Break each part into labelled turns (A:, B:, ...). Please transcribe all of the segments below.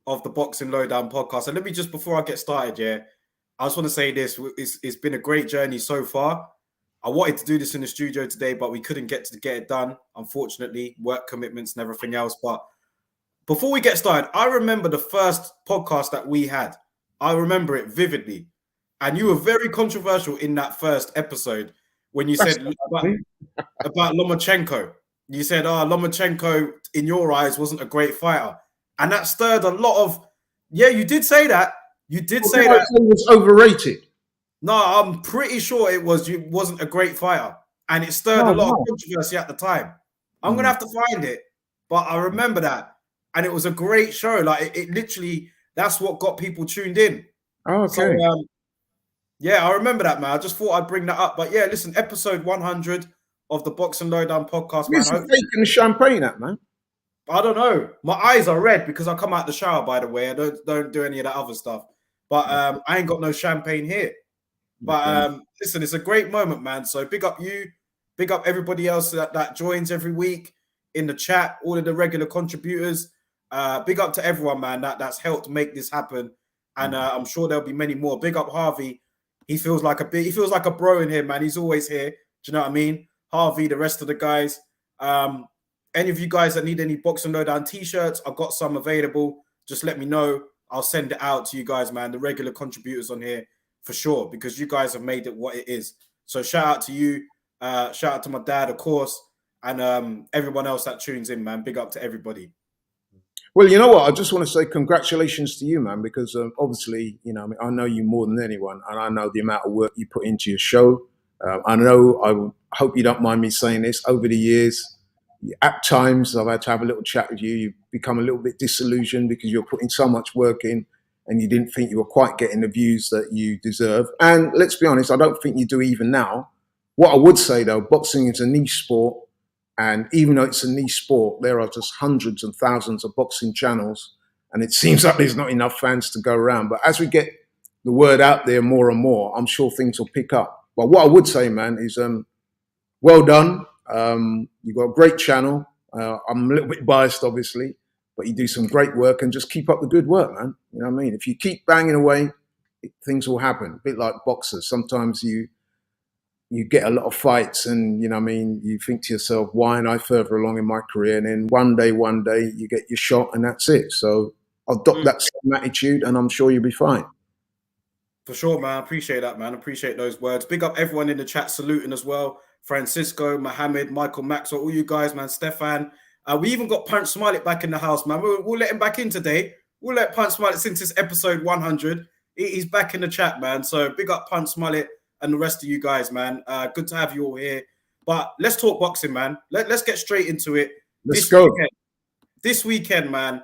A: of the Boxing Lowdown podcast. And let me just, before I get started, I just want to say this. It's been a great journey so far. I wanted to do this in the studio today, but we couldn't get it done, unfortunately, work commitments and everything else. But before we get started, I remember the first podcast that we had. I remember it vividly. And you were very controversial in that first episode when you said about Lomachenko. You said, Lomachenko, in your eyes, wasn't a great fighter. And that stirred a lot of... Yeah, you did say that. You did say that.
B: It was overrated.
A: No, I'm pretty sure it wasn't a great fighter. And it stirred a lot of controversy at the time. I'm going to have to find it. But I remember that. And it was a great show. Like, it literally, that's what got people tuned in.
B: Oh, okay.
A: So, yeah, I remember that, man. I just thought I'd bring that up. But yeah, listen, episode 100 of the Boxing Lowdown podcast, man.
B: You're taking the champagne up, man.
A: I don't know. My eyes are red because I come out the shower, by the way. I don't do any of that other stuff. But I ain't got no champagne here. But listen, it's a great moment, man. So big up you. Big up everybody else that joins every week in the chat, all of the regular contributors. Big up to everyone, man, that's helped make this happen. And I'm sure there'll be many more. Big up Harvey. He feels like a bro in here, man. He's always here. Do you know what I mean? Harvey, the rest of the guys. Any of you guys that need any Boxing Lowdown t-shirts, I've got some available. Just let me know. I'll send it out to you guys, man. The regular contributors on here for sure, because you guys have made it what it is. So shout out to you. Shout out to my dad, of course, and everyone else that tunes in, man. Big up to everybody.
B: Well, you know what? I just want to say congratulations to you, man, because obviously, I know you more than anyone, and I know the amount of work you put into your show. I hope you don't mind me saying this. Over the years, at times, I've had to have a little chat with you. You've become a little bit disillusioned because you're putting so much work in and you didn't think you were quite getting the views that you deserve. And let's be honest, I don't think you do even now. What I would say, though, boxing is a niche sport. And even though it's a niche sport, there are just hundreds and thousands of boxing channels. And it seems like there's not enough fans to go around. But as we get the word out there more and more, I'm sure things will pick up. But what I would say, man, is well done. You've got a great channel. I'm a little bit biased, obviously, but you do some great work and just keep up the good work, man. You know what I mean? If you keep banging away, things will happen. A bit like boxers. Sometimes you get a lot of fights and, you know what I mean, you think to yourself, why am I further along in my career? And then one day you get your shot and that's it. So I'll adopt that same attitude and I'm sure you'll be fine.
A: For sure, man. I appreciate that, man. I appreciate those words. Big up everyone in the chat saluting as well. Francisco, Mohammed, Michael Maxwell, all you guys, man. Stefan. We even got Punch Smiley back in the house, man. We'll let him back in today. We'll let Punch Smiley, since it's episode 100, he's back in the chat, man. So big up Punch Smiley and the rest of you guys, man. Good to have you all here. But let's talk boxing, man. Let's get straight into it.
B: Let's go.
A: This weekend, man,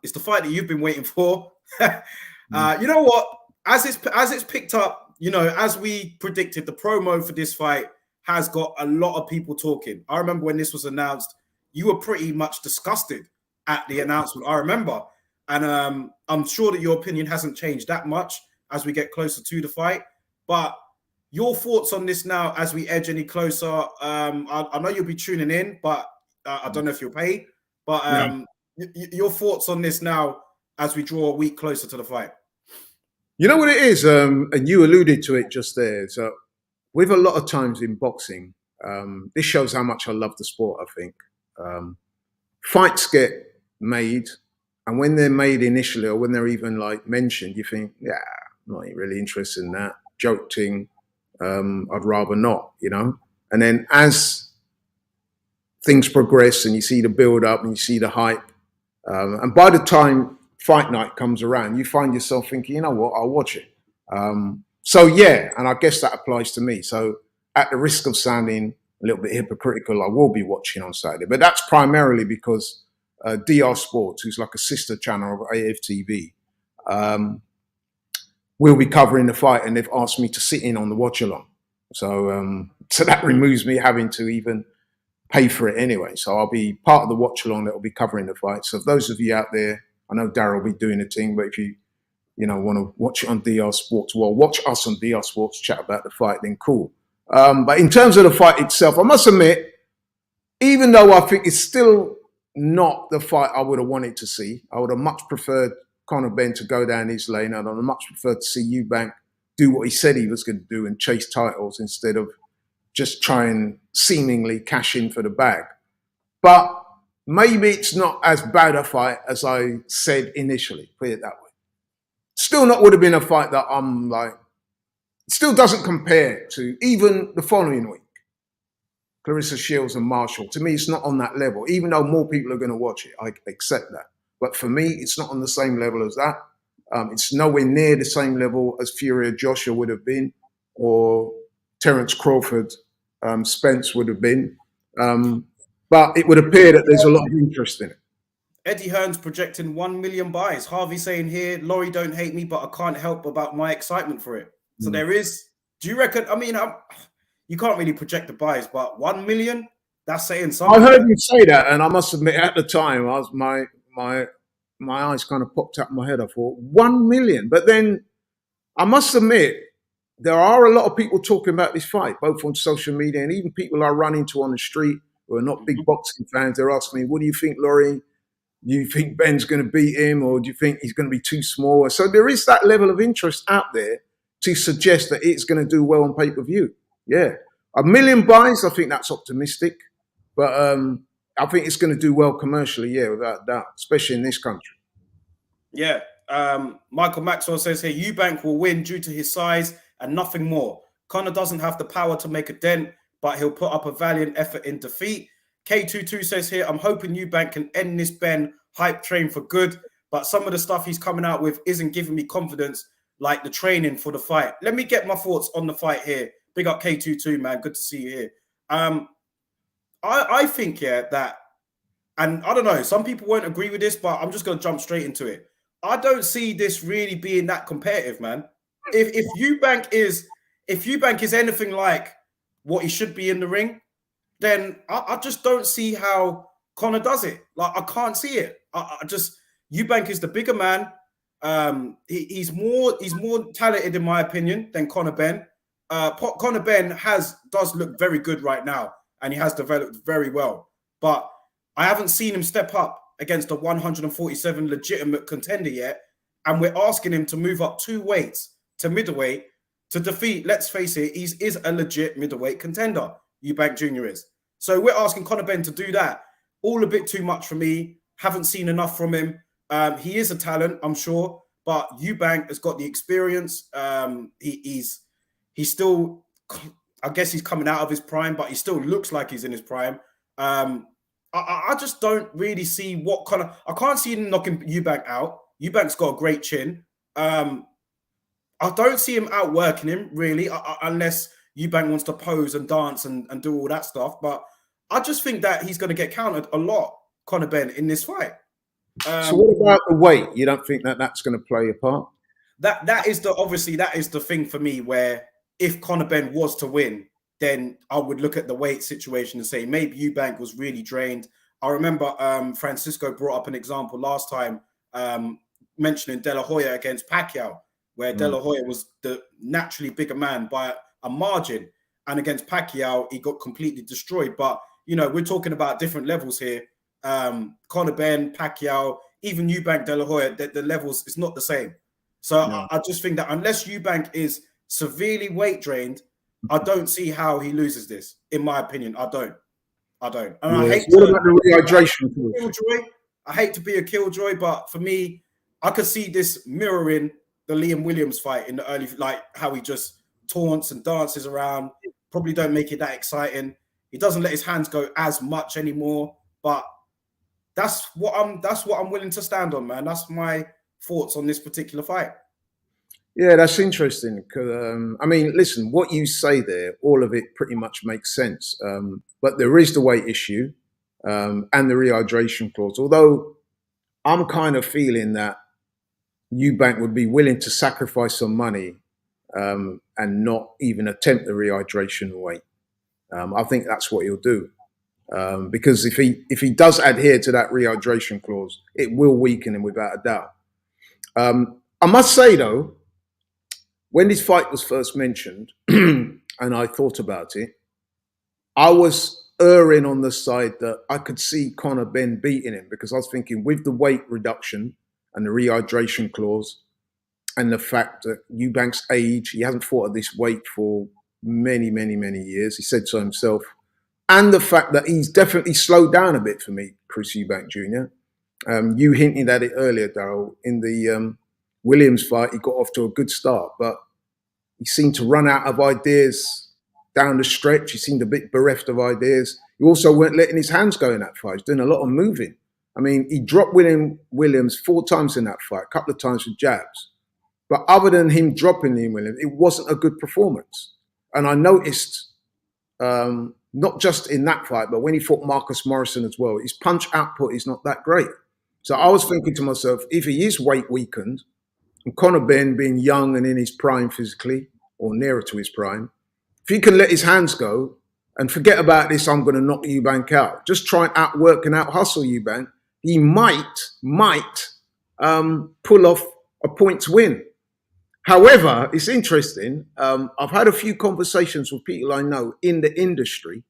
A: it's the fight that you've been waiting for. You know what? As it's picked up, as we predicted, the promo for this fight has got a lot of people talking. I remember when this was announced, you were pretty much disgusted at the announcement. I remember. And I'm sure that your opinion hasn't changed that much as we get closer to the fight. But your thoughts on this now as we edge any closer? I know you'll be tuning in, but I don't know if you'll pay. But your thoughts on this now as we draw a week closer to the fight?
B: You know what it is? And you alluded to it just there. So with a lot of times in boxing, this shows how much I love the sport, I think. Fights get made, and when they're made initially or when they're even like mentioned, you think, yeah, I'm not really interested in that. Joking, I'd rather not, And then as things progress and you see the build up and you see the hype, and by the time fight night comes around, you find yourself thinking, you know what, I'll watch it. So yeah, and I guess that applies to me. So at the risk of sounding a little bit hypocritical, I will be watching on Saturday, but that's primarily because DR Sports, who's like a sister channel of AFTV, will be covering the fight, and they've asked me to sit in on the watch along. So that removes me having to even pay for it anyway. So I'll be part of the watch along that will be covering the fight. So for those of you out there, I know Darryl will be doing the thing, but if you want to watch it on DR Sports, well, watch us on DR Sports chat about the fight, then cool. But in terms of the fight itself, I must admit, even though I think it's still not the fight I would have wanted to see. I would have much preferred Conor Benn to go down his lane, and I'd have much preferred to see Eubank do what he said he was going to do and chase titles instead of just try and seemingly cash in for the bag. But maybe it's not as bad a fight as I said initially, put it that way. Still not would have been a fight that I'm like, still doesn't compare to even the following week. Clarissa Shields and Marshall. To me, it's not on that level, even though more people are going to watch it. I accept that. But for me, it's not on the same level as that. It's nowhere near the same level as Fury Joshua would have been, or Terence Crawford, Spence would have been. But it would appear that there's a lot of interest in it.
A: Eddie Hearn's projecting 1 million buys. Harvey saying here, Laurie, don't hate me, but I can't help about my excitement for it. So there is, do you reckon, I mean, you can't really project the buys, but 1 million, that's saying something.
B: I heard you say that, and I must admit, at the time, I was my eyes kind of popped out of my head. I thought 1 million, but then I must admit, there are a lot of people talking about this fight, both on social media and even people I run into on the street who are not big boxing fans. They're asking me, "What do you think, Laurie? Do you think Ben's going to beat him, or do you think he's going to be too small?" So there is that level of interest out there to suggest that it's going to do well on pay-per-view. Yeah. 1 million buys, I think that's optimistic. But I think it's going to do well commercially, yeah, without doubt, especially in this country.
A: Yeah. Michael Maxwell says here, Eubank will win due to his size and nothing more. Conor doesn't have the power to make a dent, but he'll put up a valiant effort in defeat. K22 says here, I'm hoping Eubank can end this Benn hype train for good, but some of the stuff he's coming out with isn't giving me confidence, like the training for the fight. Let me get my thoughts on the fight here. Big up K22, man. Good to see you here. I think, yeah, that, and I don't know, some people won't agree with this, but I'm just going to jump straight into it. I don't see this really being that competitive, man. If Eubank is anything like what he should be in the ring, then I just don't see how Conor does it. Like, I can't see it. Eubank is the bigger man. He's more talented, in my opinion, than Conor Benn. Conor Benn does look very good right now, and he has developed very well. But I haven't seen him step up against a 147 legitimate contender yet, and we're asking him to move up 2 weights to middleweight to defeat, let's face it, he is a legit middleweight contender, Eubank Jr. is. So we're asking Conor Benn to do that. All a bit too much for me. Haven't seen enough from him. He is a talent, I'm sure, but Eubank has got the experience. He's still, I guess he's coming out of his prime, but he still looks like he's in his prime. I just don't really see what kind of, I can't see him knocking Eubank out. Eubank's got a great chin. I don't see him outworking him, really, unless Eubank wants to pose and dance and do all that stuff. But I just think that he's going to get countered a lot, Conor Benn, in this fight.
B: So what about the weight? You don't think that that's going to play a part?
A: That is the thing for me, where if Conor Benn was to win, then I would look at the weight situation and say maybe Eubank was really drained. I remember Francisco brought up an example last time, mentioning De La Hoya against Pacquiao, where De La Hoya was the naturally bigger man by a margin, and against Pacquiao he got completely destroyed. But you know, we're talking about different levels here. Conor Benn, Pacquiao, even Eubank, De La Hoya, the levels is not the same. So I just think that unless Eubank is severely weight drained, I don't see how he loses this. In my opinion, I don't. And I hate
B: what about the rehydration?
A: I hate to be a killjoy, but for me, I could see this mirroring the Liam Williams fight in the early, like how he just taunts and dances around. Probably don't make it that exciting. He doesn't let his hands go as much anymore. But that's what I'm willing to stand on, man. That's my thoughts on this particular fight.
B: Yeah, that's interesting. I mean, listen, what you say there, all of it pretty much makes sense. But there is the weight issue and the rehydration clause. Although I'm kind of feeling that Eubank would be willing to sacrifice some money and not even attempt the rehydration weight. I think that's what he'll do. Because if he does adhere to that rehydration clause, it will weaken him without a doubt. I must say, though, when this fight was first mentioned and I thought about it, I was erring on the side that I could see Ben beating him, because I was thinking with the weight reduction and the rehydration clause and the fact that Eubank's age, he hasn't fought at this weight for many, many, many years. He said so himself. And the fact that he's definitely slowed down a bit for me, Chris Eubank Jr. You hinted at it earlier, Daryl. In the Williams fight, he got off to a good start, but he seemed to run out of ideas down the stretch. He seemed a bit bereft of ideas. He also weren't letting his hands go in that fight. He's doing a lot of moving. I mean, he dropped Williams 4 times in that fight, a couple of times with jabs. But other than him dropping him, Williams, it wasn't a good performance. And I noticed, not just in that fight, but when he fought Marcus Morrison as well, his punch output is not that great. So I was thinking to myself, if he is weight weakened, and Ben being young and in his prime physically, or nearer to his prime, if he can let his hands go and forget about this, I'm going to knock Eubank out, just try and outwork and out-hustle Eubank, he might pull off a points win. However, it's interesting. I've had a few conversations with people I know in the industry.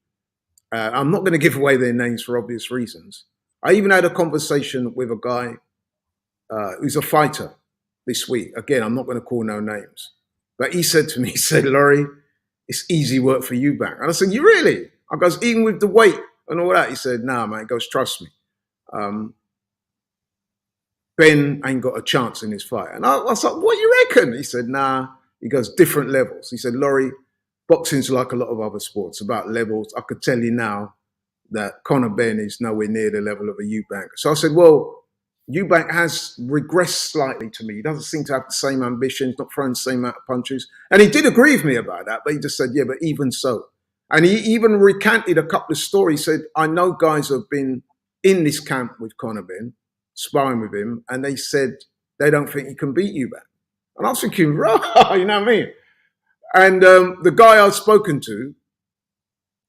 B: I'm not going to give away their names for obvious reasons. I even had a conversation with a guy who's a fighter this week. Again, I'm not going to call no names. But he said to me, he said, Laurie, it's easy work for Eubank. And I said, you really? I goes, even with the weight and all that? He said, nah, man. He goes, trust me. Ben ain't got a chance in this fight. And I was like, what do you reckon? He said, nah. He goes, different levels. He said, Laurie, boxing's like a lot of other sports, about levels. I could tell you now that Ben is nowhere near the level of a Eubank. So I said, well, Eubank has regressed slightly to me. He doesn't seem to have the same ambitions, not throwing the same amount of punches. And he did agree with me about that, but he just said, yeah, but even so. And he even recanted a couple of stories. He said, I know guys who have been in this camp with Ben, sparring with him, and they said they don't think he can beat Eubank. And I was thinking, right, you know what I mean? And the guy I've spoken to,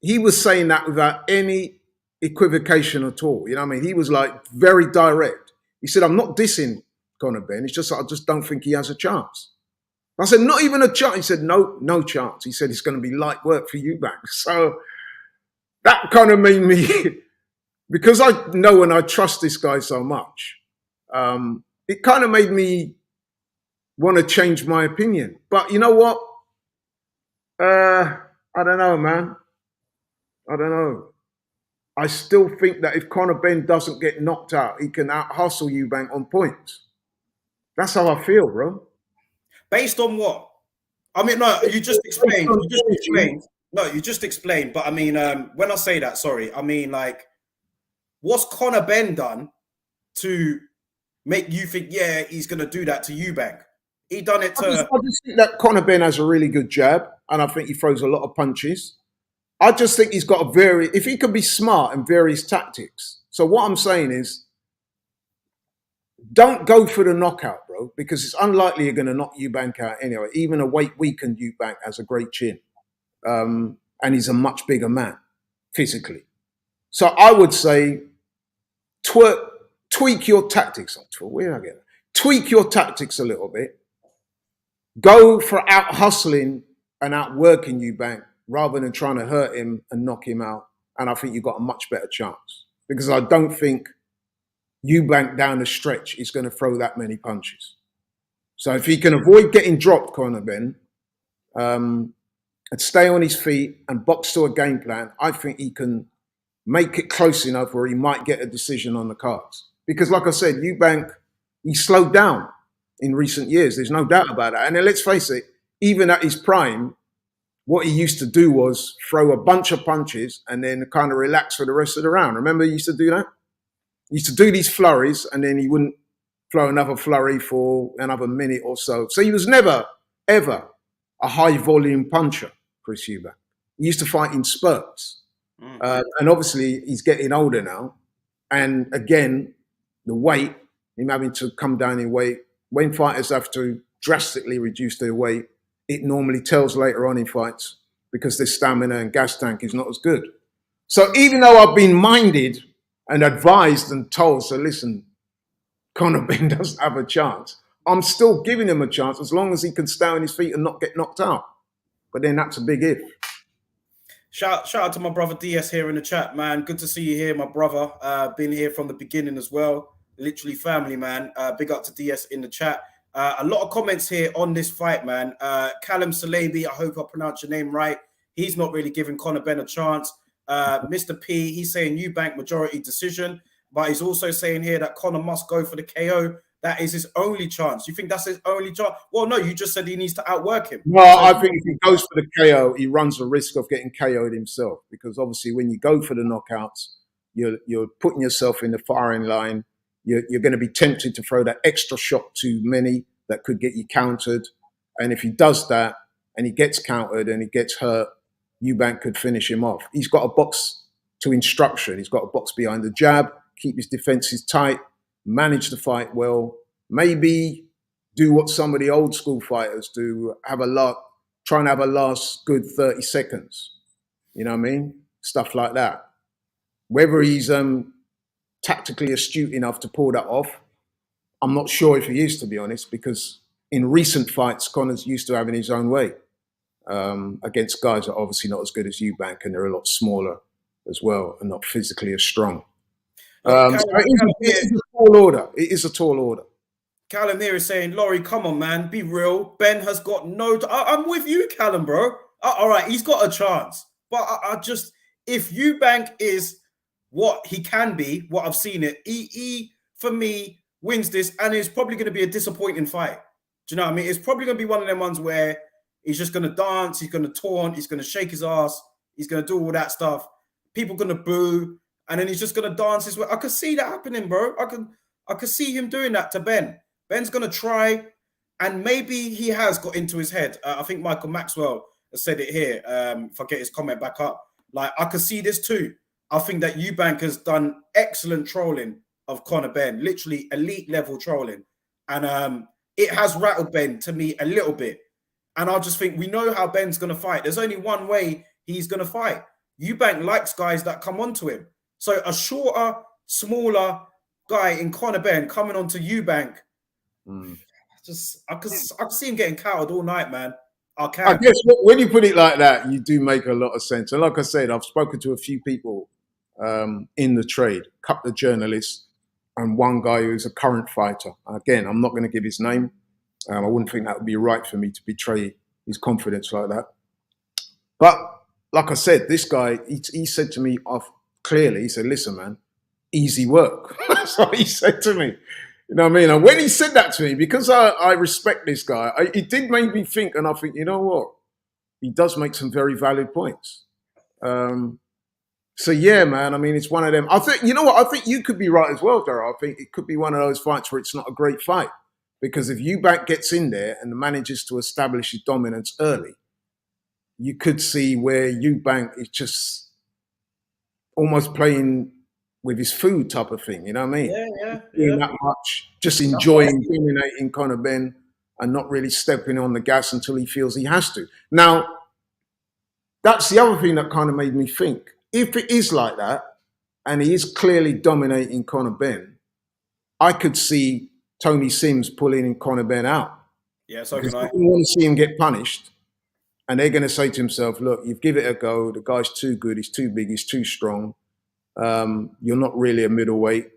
B: he was saying that without any equivocation at all. You know what I mean? He was like very direct. He said, I'm not dissing Ben. It's just I just don't think he has a chance. I said, not even a chance. He said, no chance. He said, it's going to be light work for Eubank. So that kind of made me, because I know and I trust this guy so much, it kind of made me want to change my opinion. But you know what? I don't know, man. I don't know. I still think that if Ben doesn't get knocked out, he can out-hustle Eubank on points. That's how I feel, bro.
A: Based on what? I mean, no, you just explained. No, you just explained. But I mean, when I say that, sorry, I mean, like, what's Ben done to make you think, yeah, he's going to do that to Eubank? He done it to...
B: I just think that Ben has a really good jab, and I think he throws a lot of punches. I just think he's got if he can be smart and vary his tactics. So what I'm saying is, don't go for the knockout, bro, because it's unlikely you're going to knock Eubank out anyway. Even a weight-weakened Eubank has a great chin. And he's a much bigger man, physically. So I would say, tweak your tactics. Where did I get that? Tweak your tactics a little bit. Go for out-hustling and outworking Eubank rather than trying to hurt him and knock him out. And I think you've got a much better chance. Because I don't think Eubank down the stretch is going to throw that many punches. So if he can avoid getting dropped, Ben, and stay on his feet and box to a game plan, I think he can make it close enough where he might get a decision on the cards. Because like I said, Eubank, he slowed down in recent years. There's no doubt about that. And then let's face it, even at his prime, what he used to do was throw a bunch of punches and then kind of relax for the rest of the round. Remember he used to do that? He used to do these flurries and then he wouldn't throw another flurry for another minute or so. So he was never, ever a high volume puncher, Chris Eubank. He used to fight in spurts. And obviously he's getting older now. And again, the weight, him having to come down in weight, when fighters have to drastically reduce their weight, it normally tells later on in fights because their stamina and gas tank is not as good. So even though I've been minded and advised and told, so listen, Ben doesn't have a chance, I'm still giving him a chance as long as he can stay on his feet and not get knocked out. But then that's a big if.
A: Shout out to my brother DS here in the chat, man. Good to see you here, my brother. Been here from the beginning as well. Literally family, man. Big up to DS in the chat. A lot of comments here on this fight, man. Callum Salebi, I hope I pronounced your name right. He's not really giving Conor Benn a chance. Mr. P, he's saying Eubank majority decision, but he's also saying here that Conor must go for the KO. That is his only chance. You think that's his only chance? Well, no, you just said he needs to outwork him.
B: No, I think if he goes for the KO, he runs the risk of getting KO'd himself, because obviously when you go for the knockouts, you're putting yourself in the firing line. You're going to be tempted to throw that extra shot too many that could get you countered. And if he does that and he gets countered and he gets hurt, Eubank could finish him off. He's got a box to instruction. He's got a box behind the jab, keep his defenses tight, manage the fight well, maybe do what some of the old school fighters do, try and have a last good 30 seconds. You know what I mean? Stuff like that. Whether he's tactically astute enough to pull that off, I'm not sure if he is, to be honest, because in recent fights, Conor's used to having his own way against guys that are obviously not as good as Eubank, and they're a lot smaller as well and not physically as strong. It is a tall order. It is a tall order.
A: Callum here is saying, Laurie, come on, man, be real. Ben has got no... I'm with you, Callum, bro. All right, he's got a chance. But I just... If Eubank is what he can be, what I've seen it, he, for me, wins this, and it's probably going to be a disappointing fight. Do you know what I mean? It's probably going to be one of them ones where he's just going to dance, he's going to taunt, he's going to shake his ass, he's going to do all that stuff. People going to boo, and then he's just going to dance his way. I could see that happening, bro. I could see him doing that to Ben. Ben's going to try, and maybe he has got into his head. I think Michael Maxwell has said it here, if I get his comment back up. Like, I could see this too. I think that Eubank has done excellent trolling of Conor Benn, literally elite level trolling. And it has rattled Ben to me a little bit. And I just think we know how Ben's going to fight. There's only one way he's going to fight. Eubank likes guys that come onto him. So a shorter, smaller guy in Conor Benn coming onto Eubank, I could see him getting cowed all night, man. I
B: guess when you put it like that, you do make a lot of sense. And like I said, I've spoken to a few people in the trade, a couple of journalists, and one guy who's a current fighter. Again, I'm not going to give his name. I wouldn't think that would be right for me to betray his confidence like that. But like I said, this guy, he said to me clearly, he said, listen, man, easy work. That's what he said to me. You know what I mean? And when he said that to me, because I respect this guy, it did make me think, and I think, you know what? He does make some very valid points. So yeah, man, I mean, it's one of them. I think, you know what? I think you could be right as well, Darryl. I think it could be one of those fights where it's not a great fight. Because if Eubank gets in there and manages to establish his dominance early, you could see where Eubank is just almost playing with his food type of thing, you know what I mean?
A: Yeah.
B: Doing that much, just enjoying dominating Conor Benn and not really stepping on the gas until he feels he has to. Now, that's the other thing that kind of made me think. If it is like that, and he is clearly dominating Conor Benn, I could see Tony Sims pulling Conor Benn out.
A: Yeah, so can I.
B: People want to see him get punished, and they're going to say to himself, look, you've given it a go. The guy's too good. He's too big. He's too strong. You're not really a middleweight.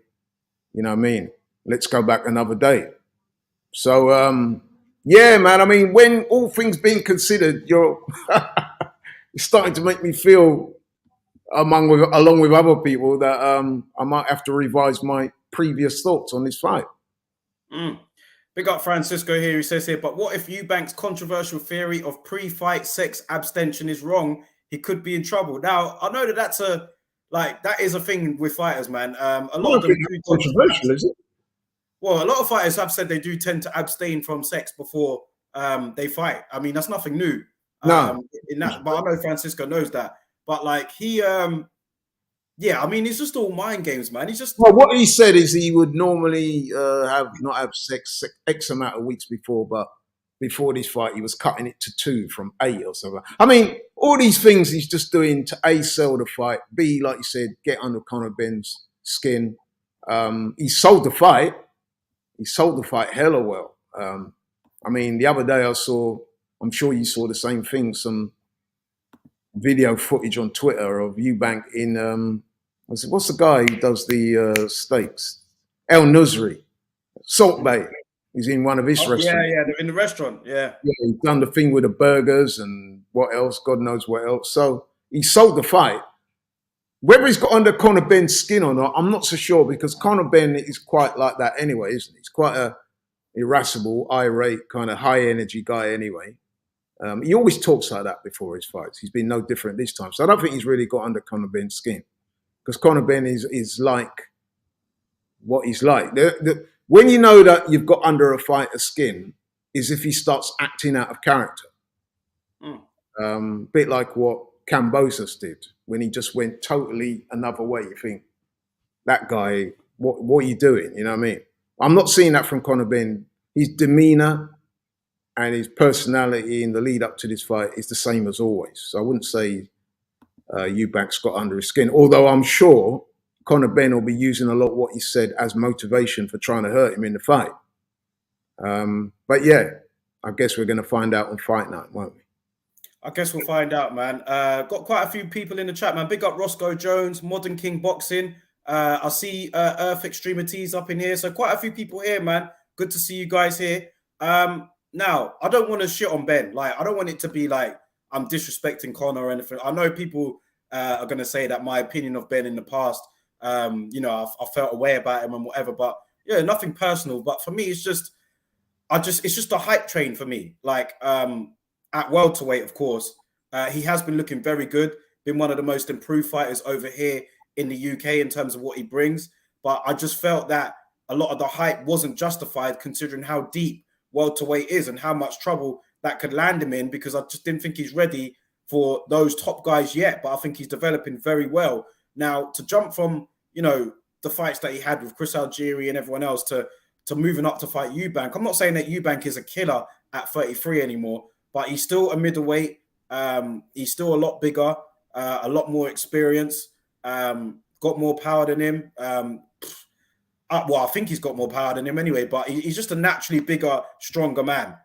B: You know what I mean? Let's go back another day. So, yeah, man, I mean, when all things being considered, you're starting to make me feel, along with other people, that I might have to revise my previous thoughts on this fight.
A: Big up Francisco here. He says here, but what if Eubank's controversial theory of pre-fight sex abstention is wrong? He could be in trouble. Now, I know that that is a thing with fighters, man. A lot of them do
B: controversial, is it?
A: Well, a lot of fighters have said they do tend to abstain from sex before they fight. I mean, that's nothing new. In that, but I know Francisco knows that. But like yeah, I mean, it's just all mind games, man. He's just
B: what he said is he would normally not have sex X amount of weeks before, but before this fight, he was cutting it to 2 from 8 or something. I mean, all these things he's just doing to A, sell the fight, B, like you said, get under Conor Benn's skin. He sold the fight. He sold the fight hella well. I mean, the other day I saw, I'm sure you saw the same thing, some video footage on Twitter of Eubank in what's the guy who does the steaks? El Nusri, Salt Bay. He's in one of his
A: Oh, yeah,
B: restaurants.
A: yeah, in the restaurant. Yeah.
B: Yeah, he's done the thing with the burgers and what else, God knows what else. So he sold the fight. Whether he's got under Conor Benn's skin or not, I'm not so sure, because Conor Benn is quite like that anyway, isn't he? He's quite a irascible, irate, kind of high energy guy anyway. He always talks like that before his fights. He's been no different this time. So I don't think he's really got under Conor Benn's skin, because Conor Benn is like what he's like. When you know that you've got under a fighter's skin is if he starts acting out of character. Bit like what Kambosos did when he just went totally another way. You think, that guy, what are you doing? You know what I mean? I'm not seeing that from Conor Benn. His demeanor and his personality in the lead up to this fight is the same as always. So I wouldn't say Eubank's got under his skin, although I'm sure Conor Benn will be using a lot of what he said as motivation for trying to hurt him in the fight. But yeah, I guess we're going to find out on fight night, won't we?
A: I guess we'll find out, man. Got quite a few people in the chat, man. Big up Roscoe Jones, Modern King Boxing. I see Earth Extremities up in here. So quite a few people here, man. Good to see you guys here. Now, I don't want to shit on Ben. Like, I don't want it to be like I'm disrespecting Conor or anything. I know people are going to say that my opinion of Ben in the past, you know, I felt a way about him and whatever. But yeah, nothing personal. But for me, it's just a hype train for me. Like, at welterweight, of course, he has been looking very good. Been one of the most improved fighters over here in the UK in terms of what he brings. But I just felt that a lot of the hype wasn't justified considering how deep welterweight is and how much trouble that could land him in, because I just didn't think he's ready for those top guys yet. But I think he's developing very well. Now, to jump from, you know, the fights that he had with Chris Algieri and everyone else to moving up to fight Eubank, I'm not saying that Eubank is a killer at 33 anymore, but he's still a middleweight. He's still a lot bigger, a lot more experience, got more power than him. Well, I think he's got more power than him anyway, but he's just a naturally bigger, stronger man.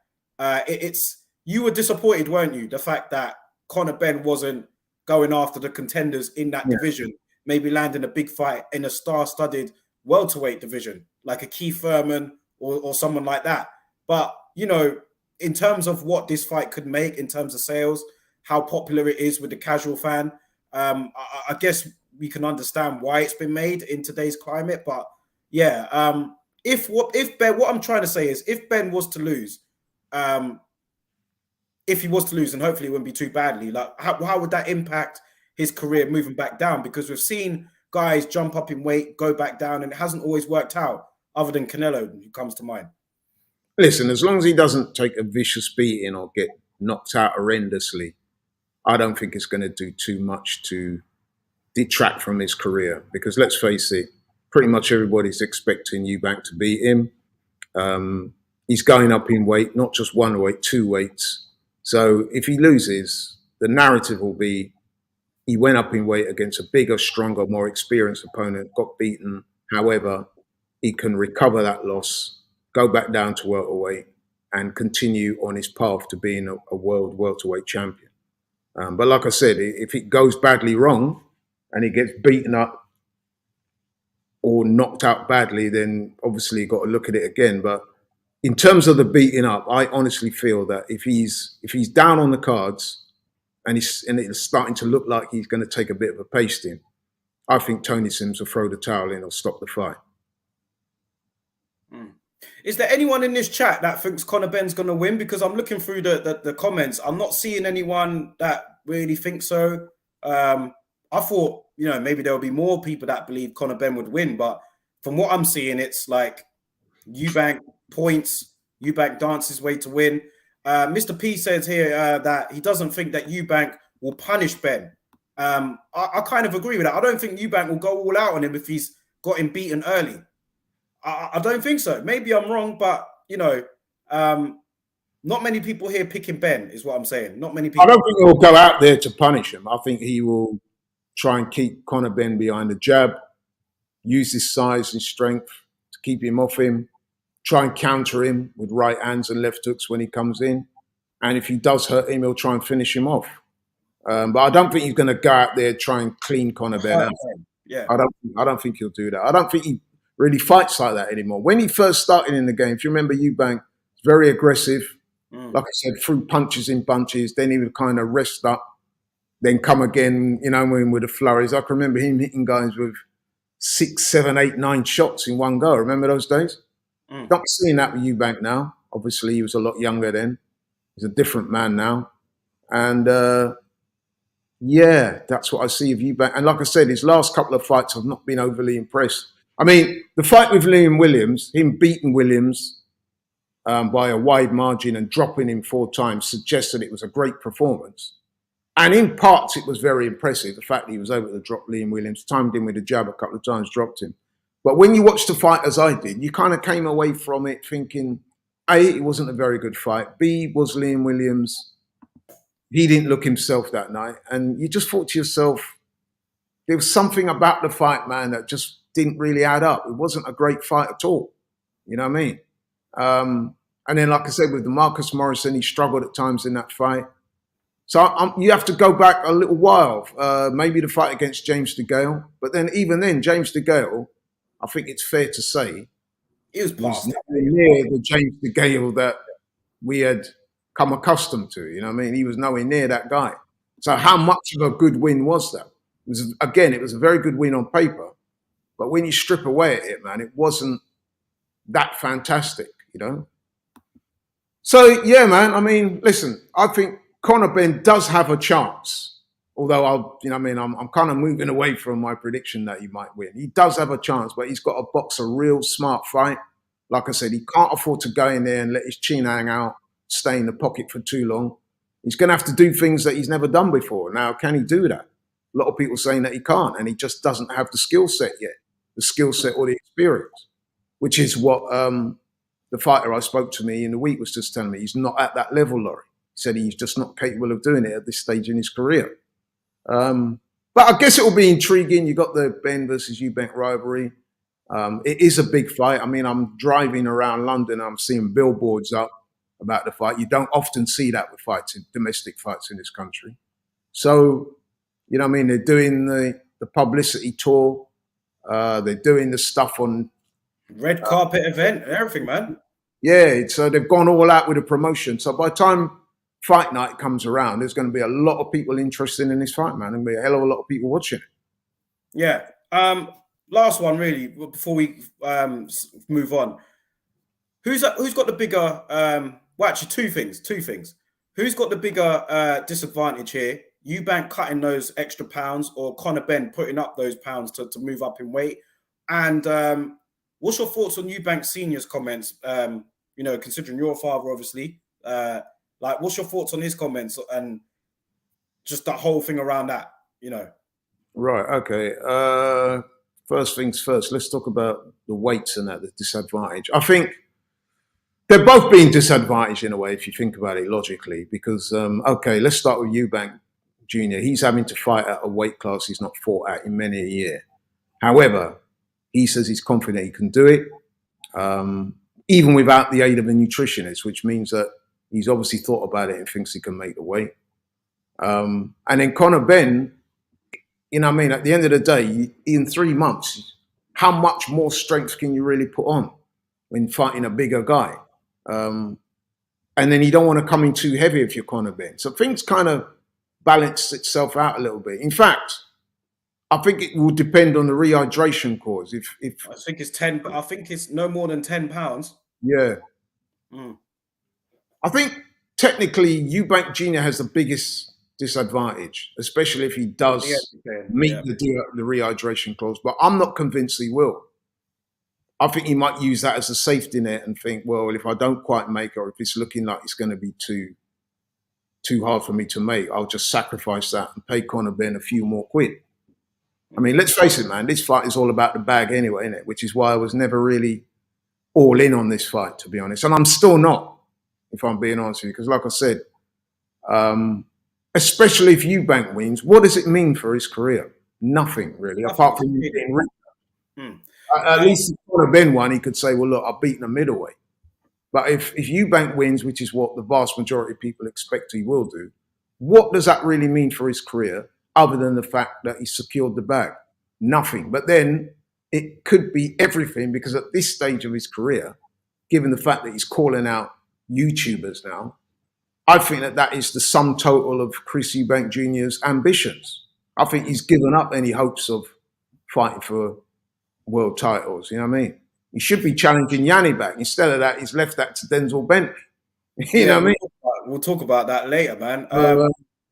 A: You were disappointed, weren't you? The fact that Conor Benn wasn't going after the contenders in that division, maybe landing a big fight in a star-studded welterweight division, like a Keith Thurman or someone like that. But, you know, in terms of what this fight could make in terms of sales, how popular it is with the casual fan, I guess we can understand why it's been made in today's climate. But yeah, if Ben, what I'm trying to say is, if Ben was to lose, if he was to lose, and hopefully it wouldn't be too badly, like how would that impact his career moving back down? Because we've seen guys jump up in weight, go back down, and it hasn't always worked out, other than Canelo, who comes to mind.
B: Listen, as long as he doesn't take a vicious beating or get knocked out horrendously, I don't think it's going to do too much to detract from his career. Because let's face it, pretty much everybody's expecting Eubank to beat him. He's going up in weight, not just one weight, two weights. So if he loses, the narrative will be he went up in weight against a bigger, stronger, more experienced opponent, got beaten. However, he can recover that loss, go back down to welterweight, and continue on his path to being a world welterweight champion. But like I said, if it goes badly wrong and he gets beaten up or knocked out badly, then obviously you've got to look at it again. But in terms of the beating up, I honestly feel that if he's down on the cards and it's starting to look like he's going to take a bit of a pasting, I think Tony Sims will throw the towel in or stop the fight.
A: Is there anyone in this chat that thinks Conor Benn's going to win? Because I'm looking through the comments. I'm not seeing anyone that really thinks so. I thought, you know, maybe there'll be more people that believe Conor Benn would win. But from what I'm seeing, it's like Eubank points, Eubank dances way to win. Mr. P says here that he doesn't think that Eubank will punish Ben. I kind of agree with that. I don't think Eubank will go all out on him if he's got him beaten early. I don't think so. Maybe I'm wrong, but, you know, not many people here picking Ben is what I'm saying. Not many people.
B: I don't think he'll go out there to punish him. I think he will try and keep Conor Benn behind the jab, use his size and strength to keep him off him, try and counter him with right hands and left hooks when he comes in. And if he does hurt him, he'll try and finish him off. But I don't think he's going to go out there try and clean Conor Benn out.
A: Yeah.
B: I don't think he'll do that. I don't think he really fights like that anymore. When he first started in the game, if you remember, Eubank, very aggressive. Like I said, threw punches in bunches. Then he would kind of rest up, then come again, you know, with the flurries. I can remember him hitting guys with 6, 7, 8, 9 shots in one go. Remember those days? Not seeing that with Eubank now. Obviously, he was a lot younger then. He's a different man now. And yeah, that's what I see of Eubank. And like I said, his last couple of fights I've not been overly impressed. I mean, the fight with Liam Williams, him beating Williams by a wide margin and dropping him 4 times suggested it was a great performance. And in parts, it was very impressive. The fact that he was able to drop Liam Williams, timed him with a jab a couple of times, dropped him. But when you watch the fight as I did, you kind of came away from it thinking, A, it wasn't a very good fight. B, was Liam Williams, he didn't look himself that night. And you just thought to yourself, there was something about the fight, man, that just didn't really add up. It wasn't a great fight at all. You know what I mean? And then, like I said, with the Marcus Morrison, he struggled at times in that fight. So you have to go back a little while, maybe the fight against James DeGale. But then even then, James DeGale, I think it's fair to say,
A: he was
B: nowhere near the James DeGale that we had come accustomed to. You know what I mean? He was nowhere near that guy. So how much of a good win was that? It was a very good win on paper. But when you strip away at it, man, it wasn't that fantastic, you know? So, yeah, man, I mean, listen, I think Conor Benn does have a chance, although I'm kind of moving away from my prediction that he might win. He does have a chance, but he's got to box a real smart fight. Like I said, he can't afford to go in there and let his chin hang out, stay in the pocket for too long. He's going to have to do things that he's never done before. Now, can he do that? A lot of people saying that he can't, and he just doesn't have the skill set yet, the skill set or the experience, which is what the fighter I spoke to me in the week was just telling me. He's not at that level, Laurie. Said he's just not capable of doing it at this stage in his career. But I guess it will be intriguing. You got the Benn versus Eubank rivalry. It is a big fight. I mean, I'm driving around London. I'm seeing billboards up about the fight. You don't often see that with domestic fights in this country. So, you know what I mean? They're doing the publicity tour. They're doing the stuff on
A: red carpet event and everything, man.
B: Yeah, so they've gone all out with a promotion. So by the time fight night comes around, there's going to be a lot of people interested in this fight, man. There's going to be a hell of a lot of people watching it.
A: Yeah. Last one, really, before we move on. Who's got the bigger? Well, actually, two things. Who's got the bigger disadvantage here? Eubank cutting those extra pounds, or Conor Benn putting up those pounds to move up in weight? And what's your thoughts on Eubank Senior's comments? You know, considering your father, obviously. Like, what's your thoughts on his comments and just that whole thing around that, you know?
B: Right, okay. First things first, let's talk about the weights and that, the disadvantage. I think they're both being disadvantaged in a way, if you think about it logically, because, okay, let's start with Eubank Jr. He's having to fight at a weight class he's not fought at in many a year. However, he says he's confident he can do it, even without the aid of a nutritionist, which means that he's obviously thought about it and thinks he can make the weight. And then Conor Benn, you know what I mean? At the end of the day, in 3 months, how much more strength can you really put on when fighting a bigger guy? And then you don't want to come in too heavy if you're Conor Benn. So things kind of balance itself out a little bit. In fact, I think it will depend on the rehydration cause. If
A: I think it's 10. I think it's no more than 10 pounds.
B: Yeah. I think technically Eubank Jr. has the biggest disadvantage, especially if he does meet the rehydration clause. But I'm not convinced he will. I think he might use that as a safety net and think, well, if I don't quite make it, or if it's looking like it's going to be too hard for me to make, I'll just sacrifice that and pay Conor Benn a few more quid. I mean, let's face it, man, this fight is all about the bag anyway, isn't it? Which is why I was never really all in on this fight, to be honest. And I'm still not, if I'm being honest with you, because like I said, especially if Eubank wins, what does it mean for his career? Nothing, really, apart from you getting rid. At least if Conor Benn won, he could say, well, look, I've beaten a middleweight. But if Eubank wins, which is what the vast majority of people expect he will do, What does that really mean for his career, other than the fact that he secured the bag? Nothing. But then it could be everything, because at this stage of his career, given the fact that he's calling out YouTubers now, I think that that is the sum total of Chris Eubank Jr.'s ambitions. I think he's given up any hopes of fighting for world titles. You know what I mean? He should be challenging Yanni back. Instead of that, he's left that to Denzel Bentley. You know what I mean?
A: We'll talk about that later, man.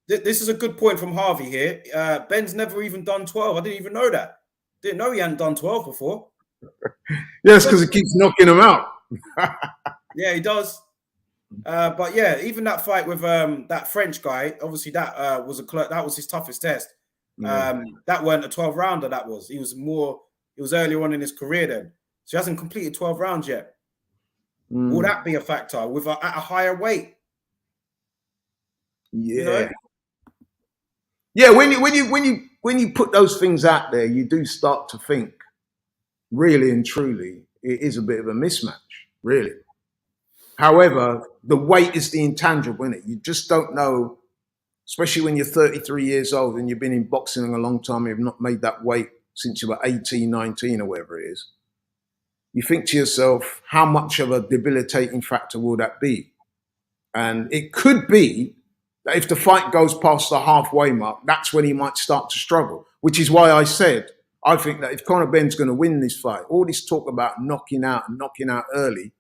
A: This is a good point from Harvey here. Ben's never even done 12. I didn't even know that. Didn't know he hadn't done 12 before.
B: Yes, because he keeps knocking him out.
A: Yeah, he does. But yeah, even that fight with that French guy, obviously that was his toughest test. That weren't a 12 rounder. It was earlier on in his career then. So he hasn't completed 12 rounds yet. Will that be a factor at a higher weight?
B: Yeah.
A: You know?
B: Yeah, when you put those things out there, you do start to think, really and truly, it is a bit of a mismatch, really. However, the weight is the intangible, isn't it? You just don't know, especially when you're 33 years old and you've been in boxing a long time, you've not made that weight since you were 18, 19 or whatever it is. You think to yourself, how much of a debilitating factor will that be? And it could be that if the fight goes past the halfway mark, that's when he might start to struggle, which is why I said, I think that if Conor Benn's going to win this fight, all this talk about knocking out early,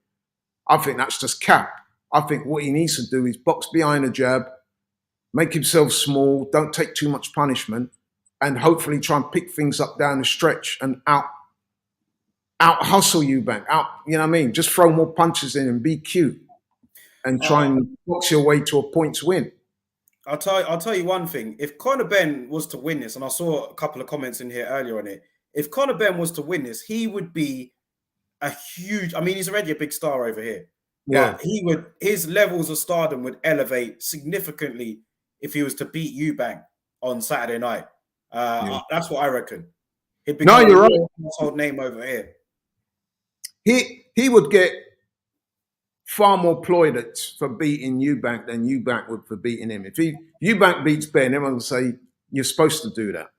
B: I think that's just cap. I think what he needs to do is box behind a jab, make himself small, don't take too much punishment, and hopefully try and pick things up down the stretch and out hustle Eubank, you know what I mean? Just throw more punches in and be cute and try and box your way to a points win.
A: I'll tell you one thing. If Conor Benn was to win this, and I saw a couple of comments in here earlier on it, if Conor Benn was to win this, he would be a huge, I mean, he's already a big star over here.
B: Yeah.
A: But his levels of stardom would elevate significantly if he was to beat Eubank on Saturday night. That's what I reckon. He'd become
B: you're right.
A: Household name over here.
B: He would get far more plaudits for beating Eubank than Eubank would for beating him. If Eubank beats Ben, everyone will say, you're supposed to do that.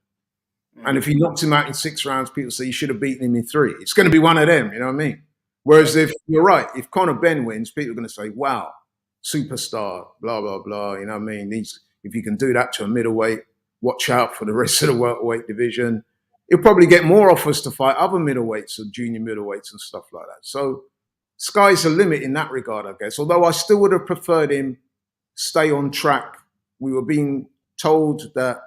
B: And if he knocks him out in 6 rounds, people say you should have beaten him in 3. It's going to be one of them, you know what I mean? Whereas if you're right, if Conor Benn wins, people are going to say, wow, superstar, blah, blah, blah, you know what I mean? If you can do that to a middleweight, watch out for the rest of the welterweight division. He'll probably get more offers to fight other middleweights or junior middleweights and stuff like that. So sky's the limit in that regard, I guess. Although I still would have preferred him stay on track. We were being told that,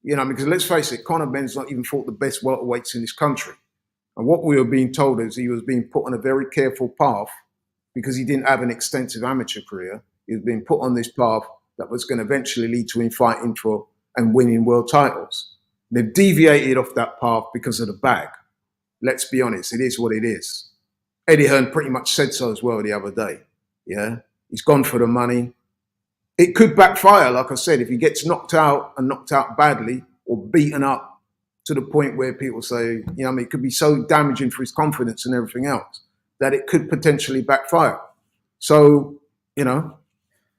B: you know, because let's face it, Conor Benn's not even fought the best welterweights in this country. And what we were being told is he was being put on a very careful path because he didn't have an extensive amateur career. He was being put on this path that was going to eventually lead to him fighting for and winning world titles. They've deviated off that path because of the bag. Let's be honest, it is what it is. Eddie Hearn pretty much said so as well the other day. Yeah, he's gone for the money. It could backfire, like I said, if he gets knocked out and knocked out badly or beaten up to the point where people say, you know, I mean, it could be so damaging for his confidence and everything else that it could potentially backfire. So, you know.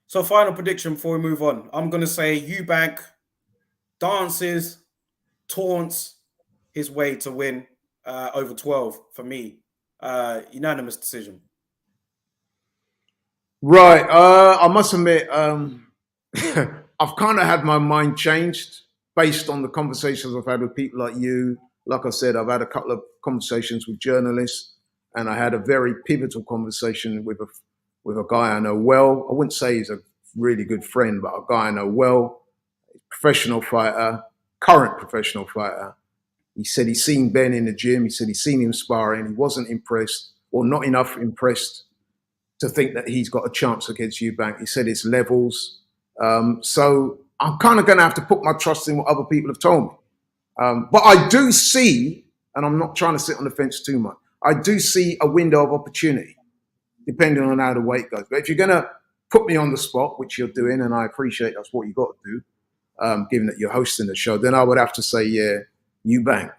A: So final prediction before we move on. I'm going to say Eubank dances, taunts his way to win over 12 for me. Unanimous decision.
B: Right. I must admit, I've kind of had my mind changed based on the conversations I've had with people like you. Like I said, I've had a couple of conversations with journalists, and I had a very pivotal conversation with a guy I know well. I wouldn't say he's a really good friend, but a guy I know well, professional fighter, current professional fighter. He said he's seen Ben in the gym. He said he's seen him sparring. He wasn't impressed, or not enough impressed, to think that he's got a chance against Eubank. He said it's levels. So I'm kind of going to have to put my trust in what other people have told me. But I do see, and I'm not trying to sit on the fence too much, I do see a window of opportunity, depending on how the weight goes. But if you're going to put me on the spot, which you're doing, and I appreciate that's what you got to do, given that you're hosting the show, then I would have to say, yeah, Eubank.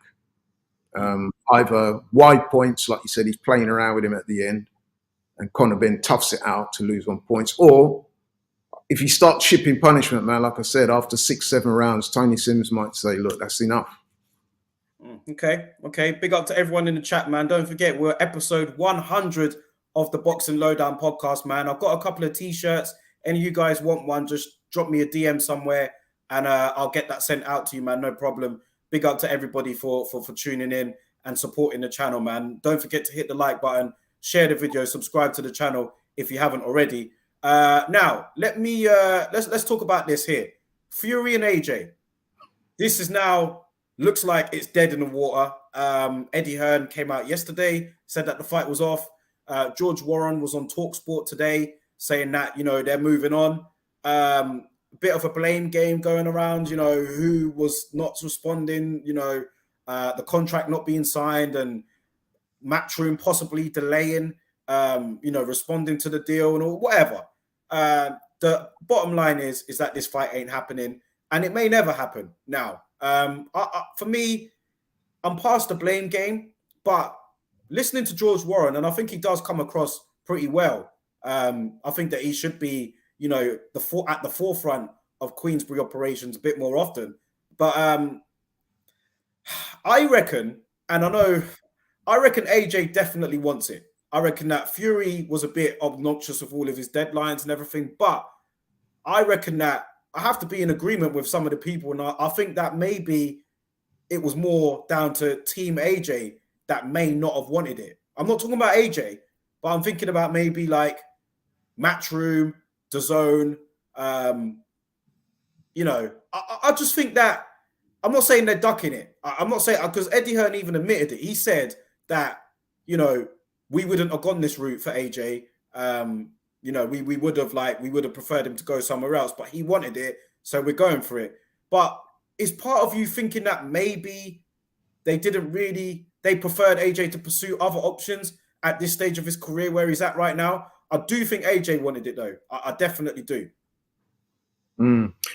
B: Either wide points, like you said, he's playing around with him at the end, and Conor Benn toughs it out to lose on points, or if you start chipping punishment, man, like I said, after 6-7 rounds, Tony Sims might say, look, that's enough.
A: Okay. Big up to everyone in the chat, man. Don't forget, we're episode 100 of the Boxing Lowdown podcast, man. I've got a couple of t-shirts. Any of you guys want one, just drop me a DM somewhere and I'll get that sent out to you, man. No problem. Big up to everybody for tuning in and supporting the channel, man. Don't forget to hit the like button, share the video, subscribe to the channel if you haven't already. Now, let's talk about this here. Fury and AJ. This is now looks like it's dead in the water. Eddie Hearn came out yesterday, said that the fight was off. George Warren was on TalkSport today saying that, they're moving on. A bit of a blame game going around, who was not responding, the contract not being signed and Matchroom possibly delaying, responding to the deal and all, whatever. The bottom line is that this fight ain't happening and it may never happen now. For me, I'm past the blame game, but listening to George Warren, and I think he does come across pretty well. I think that he should be, at the forefront of Queensbury operations a bit more often. But I reckon AJ definitely wants it. I reckon that Fury was a bit obnoxious with all of his deadlines and everything, but I reckon that I have to be in agreement with some of the people, and I think that maybe it was more down to Team AJ that may not have wanted it. I'm not talking about AJ, but I'm thinking about maybe like Matchroom, DAZN. I just think that I'm not saying they're ducking it. I'm not saying, because Eddie Hearn even admitted it. He said that, we wouldn't have gone this route for AJ. We would have preferred him to go somewhere else, but he wanted it, so we're going for it. But is part of you thinking that maybe they preferred AJ to pursue other options at this stage of his career where he's at right now? I do think AJ wanted it though. I definitely do.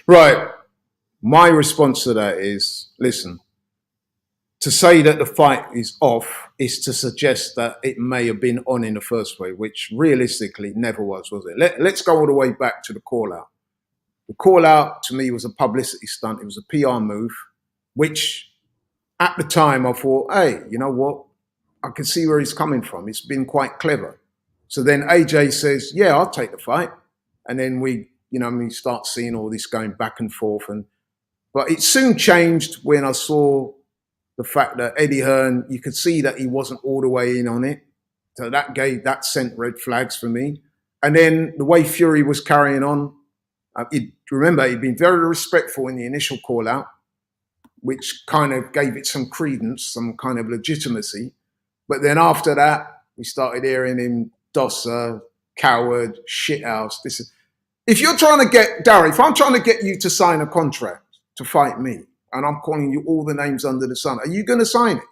B: Right. My response to that is, listen, to say that the fight is off is to suggest that it may have been on in the first place, which realistically never was it? Let's go all the way back to the call out. The call out to me was a publicity stunt. It was a PR move, which at the time I thought, hey, you know what? I can see where he's coming from. It's been quite clever. So then AJ says, yeah, I'll take the fight. And then we start seeing all this going back and forth. But it soon changed when I saw the fact that Eddie Hearn, you could see that he wasn't all the way in on it. So that sent red flags for me. And then the way Fury was carrying on, remember, he'd been very respectful in the initial call out, which kind of gave it some credence, some kind of legitimacy. But then after that, we started hearing him, dosser, coward, shithouse. If you're trying to if I'm trying to get you to sign a contract to fight me, and I'm calling you all the names under the sun, are you going to sign it?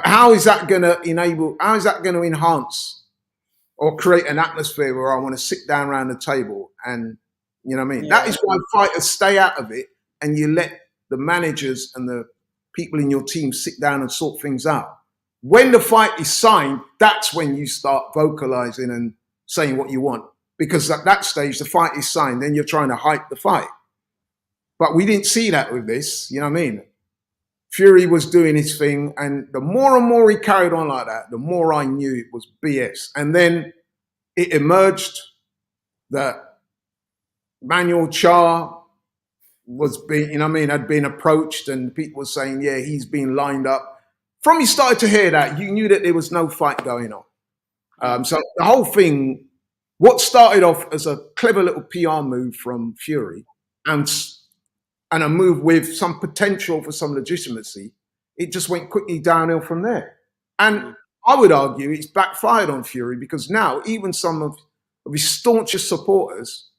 B: How is that going to enhance or create an atmosphere where I want to sit down around the table and, you know what I mean? Yeah. That is why fighters stay out of it and you let the managers and the people in your team sit down and sort things out. When the fight is signed, that's when you start vocalizing and saying what you want. Because at that stage, the fight is signed, then you're trying to hype the fight. But we didn't see that with this, you know what I mean? Fury was doing his thing, and the more and more he carried on like that, the more I knew it was BS. And then it emerged that Manuel Char had been approached, and people were saying, yeah, he's been lined up. From you started to hear that, you knew that there was no fight going on. So the whole thing, what started off as a clever little PR move from Fury and a move with some potential for some legitimacy, it just went quickly downhill from there. And I would argue it's backfired on Fury, because now even some of his staunchest supporters,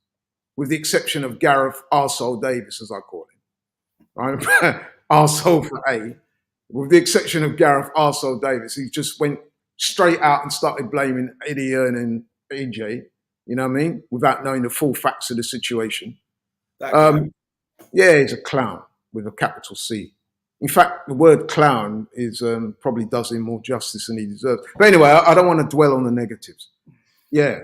B: with the exception of Gareth Arsehole Davis, as I call him, right? Arsehole for A, with the exception of Gareth Arsehole Davis, he just went straight out and started blaming Eddie Hearn and AJ, you know what I mean? Without knowing the full facts of the situation. Yeah, he's a clown with a capital C. In fact, the word clown is probably does him more justice than he deserves. But anyway, I don't want to dwell on the negatives. Yeah.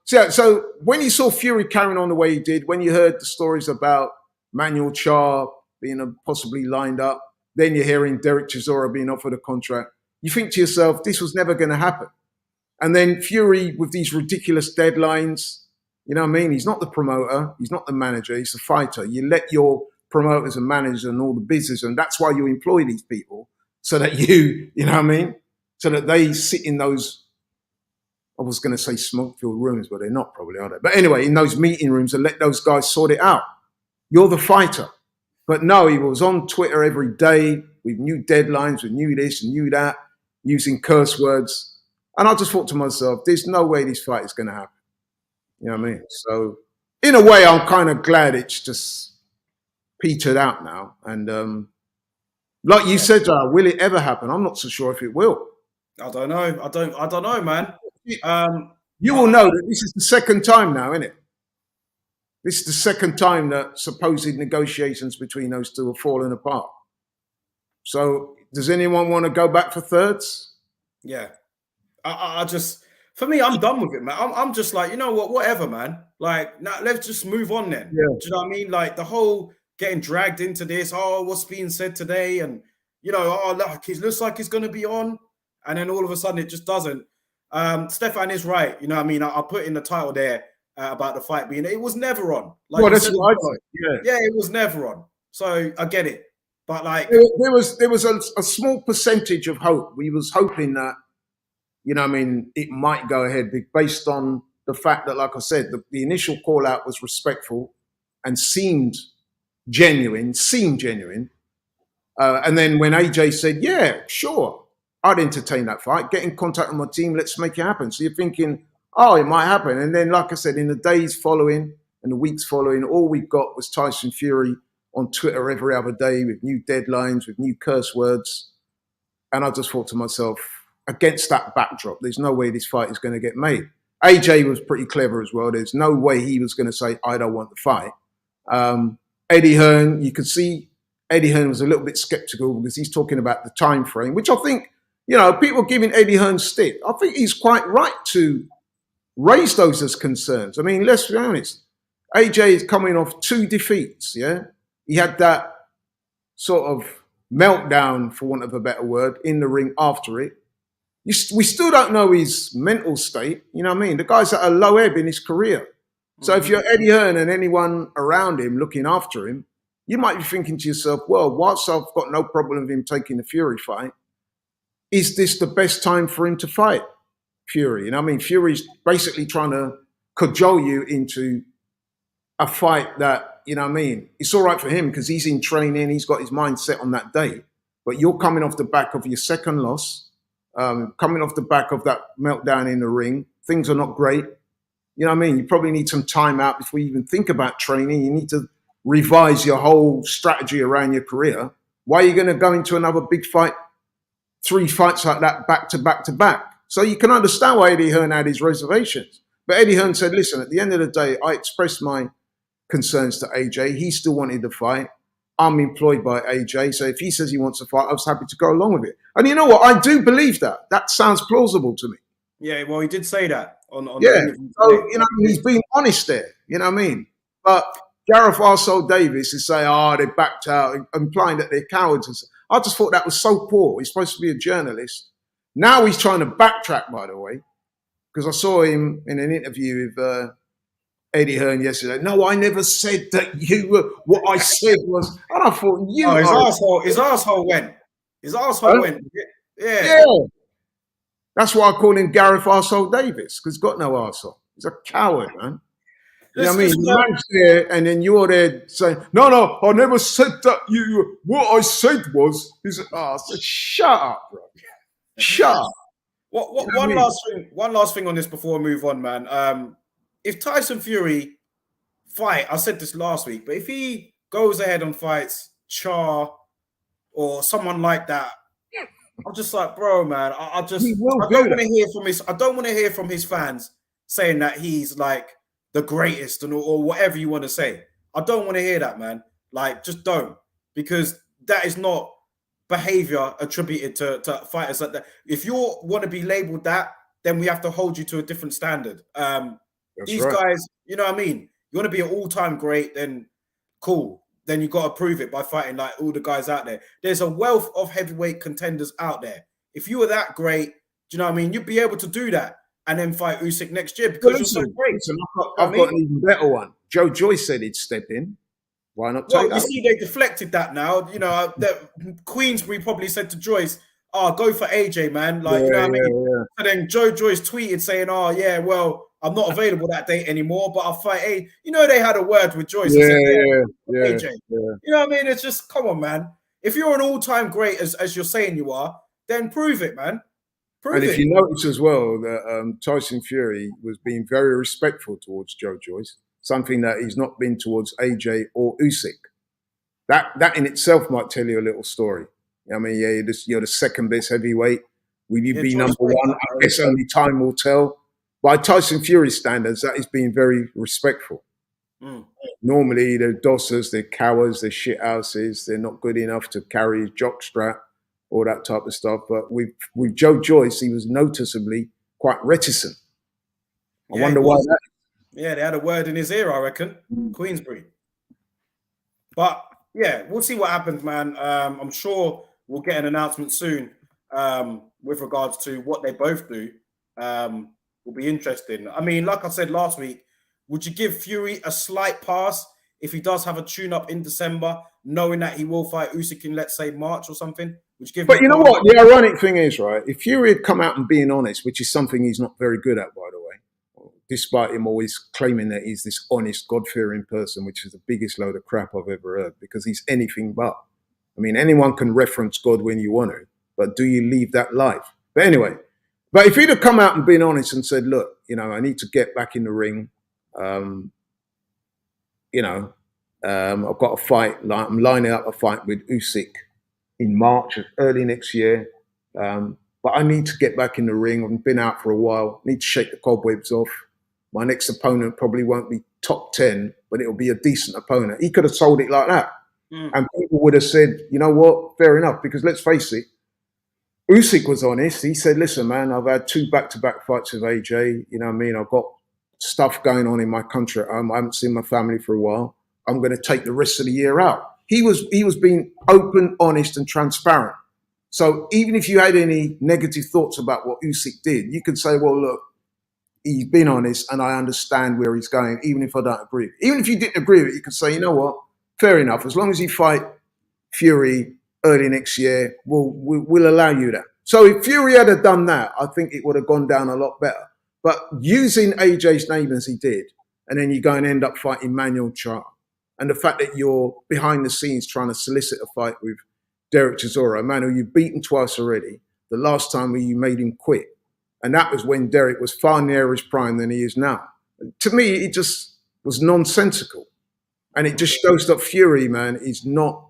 B: So when you saw Fury carrying on the way he did, when you heard the stories about Manuel Charr being possibly lined up, then you're hearing Derek Chisora being offered a contract, you think to yourself, this was never going to happen. And then Fury with these ridiculous deadlines, you know what I mean? He's not the promoter, he's not the manager, he's the fighter. You let your promoters and managers and all the business, and that's why you employ these people, so that you know what I mean? So that they sit in those, I was going to say smoke-filled rooms, but they're not probably, are they? But anyway, in those meeting rooms and let those guys sort it out. You're the fighter. But no, he was on Twitter every day with new deadlines, with new this and new that, using curse words. And I just thought to myself, there's no way this fight is going to happen. You know what I mean? So in a way, I'm kind of glad it's just petered out now. And like you said, will it ever happen? I'm not so sure if it will.
A: I don't know. I don't know, man.
B: You will know that this is the second time now, isn't it? This is the second time that supposed negotiations between those two have fallen apart. So does anyone want to go back for thirds?
A: Yeah. I just, for me, I'm done with it, man. I'm just like, you know what, whatever, man. Like, now let's just move on then.
B: Yeah.
A: Do you know what I mean? Like the whole getting dragged into this, oh, what's being said today? And, you know, oh, look, it looks like he's going to be on. And then all of a sudden it just doesn't. Stefan is right. You know what I mean? I put in the title there about the fight being, it was never on. Like,
B: well, that's what I thought.
A: Yeah, it was never on. So I get it. But like,
B: there was a small percentage of hope. We was hoping that, you know, I mean, it might go ahead based on the fact that, like I said, the initial call out was respectful and seemed genuine. And then when AJ said, yeah, sure, I'd entertain that fight, get in contact with my team, let's make it happen. So you're thinking, oh, it might happen. And then, like I said, in the days following and the weeks following, all we got was Tyson Fury on Twitter every other day with new deadlines, with new curse words. And I just thought to myself, against that backdrop, there's no way this fight is going to get made. AJ was pretty clever as well. There's no way he was going to say, I don't want the fight. Eddie Hearn, you could see Eddie Hearn was a little bit skeptical because he's talking about the time frame, which I think, you know, people giving Eddie Hearn stick. I think he's quite right to raise those as concerns. I mean, let's be honest. AJ is coming off 2 defeats, yeah? He had that sort of meltdown, for want of a better word, in the ring after it. We still don't know his mental state. You know what I mean? The guy's at a low ebb in his career. So if you're Eddie Hearn and anyone around him looking after him, you might be thinking to yourself, well, whilst I've got no problem with him taking the Fury fight, is this the best time for him to fight Fury? You know what I mean? Fury's basically trying to cajole you into a fight that, you know what I mean, it's all right for him because he's in training, he's got his mind set on that day. But you're coming off the back of your second loss, coming off the back of that meltdown in the ring. Things are not great. You know what I mean? You probably need some time out before you even think about training. You need to revise your whole strategy around your career. Why are you going to go into another big fight, 3 fights like that, back to back to back? So you can understand why Eddie Hearn had his reservations. But Eddie Hearn said, listen, at the end of the day, I expressed my concerns to AJ. He still wanted the fight. I'm employed by AJ. So if he says he wants a fight, I was happy to go along with it. And you know what? I do believe that. That sounds plausible to me.
A: Yeah, well, he did say that on
B: yeah. So, you know, he's being honest there. You know what I mean? But Gareth Arsehole Davis is saying, oh, they backed out, implying that they're cowards. I just thought that was so poor. He's supposed to be a journalist. Now he's trying to backtrack, by the way, because I saw him in an interview with Eddie Hearn yesterday. No, I never said that you were. What I said was, and I thought you.
A: Oh, his asshole went. His asshole went. Yeah.
B: That's why I call him Gareth Arsehole Davis, because he's got no arsehole. He's a coward, man. You know what I mean? The man's there, and then you're there saying, no, I never said that. You. What I said was, I said, shut up, bro. Shut up.
A: One last thing on this before we move on, man. If Tyson Fury fight, I said this last week, but if he goes ahead and fights Charr or someone like that, I'm just like, bro, man, I don't want to hear from his fans saying that he's like the greatest or whatever you want to say. I don't want to hear that, man. Like, just don't, because that is not behavior attributed to fighters like that. If you want to be labeled that, then we have to hold you to a different standard.
B: That's
A: These
B: right.
A: guys, you know what I mean? You want to be an all-time great, then cool. Then you got to prove it by fighting like all the guys out there. There's a wealth of heavyweight contenders out there. If you were that great, do you know what I mean? You'd be able to do that and then fight Usyk next year because
B: Well,
A: you're so great.
B: listen,
A: You know
B: I've got an even better one. Joe Joyce said he'd step in. Why not take
A: Well, you
B: that?
A: see, they deflected that now. You know, that Queensbury probably said to Joyce, "Oh, go for AJ, man." Like, you know what I mean?
B: Yeah.
A: So then Joe Joyce tweeted saying, "Oh, yeah, well, I'm not available that date anymore, but I'll fight AJ." You know, they had a word with Joyce and said, "Yeah, AJ." You know what I mean? It's just, come on, man. If you're an all-time great, as you're saying you are, then prove it, man.
B: And
A: Prove
B: if
A: it.
B: you notice as well that Tyson Fury was being very respectful towards Joe Joyce, something that he's not been towards AJ or Usyk. That in itself might tell you a little story. I mean, yeah, you're the second best heavyweight. Will you
A: Yeah,
B: be
A: Joyce
B: number
A: played
B: one?
A: that,
B: I
A: bro.
B: guess only time will tell. By Tyson Fury's standards, that is being very respectful.
A: Mm.
B: Normally, they're dossers, they're cowards, they're shithouses, they're not good enough to carry his jockstrap, all that type of stuff. But with Joe Joyce, he was noticeably quite reticent. I
A: Yeah, he
B: wonder why
A: was.
B: that.
A: Yeah, they had a word in his ear, I reckon. Queensbury. But yeah, we'll see what happens, man. I'm sure we'll get an announcement soon with regards to what they both do. Will be interesting. I mean, like I said last week, would you give Fury a slight pass if he does have a tune-up in December, knowing that he will fight Usyk in, let's say, March or something? Would you give him
B: But
A: a
B: you know
A: pass?
B: what? The ironic thing is, right? If Fury had come out and being honest, which is something he's not very good at, by the way, despite him always claiming that he's this honest, God-fearing person, which is the biggest load of crap I've ever heard, because he's anything but. I mean, anyone can reference God when you want to, but do you leave that life? But anyway, but if he'd have come out and been honest and said, look, you know, I need to get back in the ring, um, you know, I've got a fight, I'm lining up a fight with Usyk in March, early next year. But I need to get back in the ring. I've been out for a while. Need to shake the cobwebs off. My next opponent probably won't be top 10, but it'll be a decent opponent. He could have sold it like that. And people would have said, you know what, fair enough. Because let's face it, Usyk was honest. He said, listen, man, I've had 2 back-to-back fights with AJ. You know what I mean? I've got stuff going on in my country at home. I haven't seen my family for a while. I'm going to take the rest of the year out. He was being open, honest, and transparent. So even if you had any negative thoughts about what Usyk did, you could say, well, look, he's been honest and I understand where he's going, even if I don't agree. Even if you didn't agree with it, you could say, you know what, fair enough. As long as you fight Fury early next year, we'll allow you that. So if Fury had done that, I think it would have gone down a lot better. But using AJ's name as he did, and then you go and end up fighting Manuel Charr, and the fact that you're behind the scenes trying to solicit a fight with Derek Chisora, Manuel, you've beaten twice already. The last time you made him quit. And that was when Derek was far nearer his prime than he is now. To me, it just was nonsensical. And it just shows that Fury, man, is not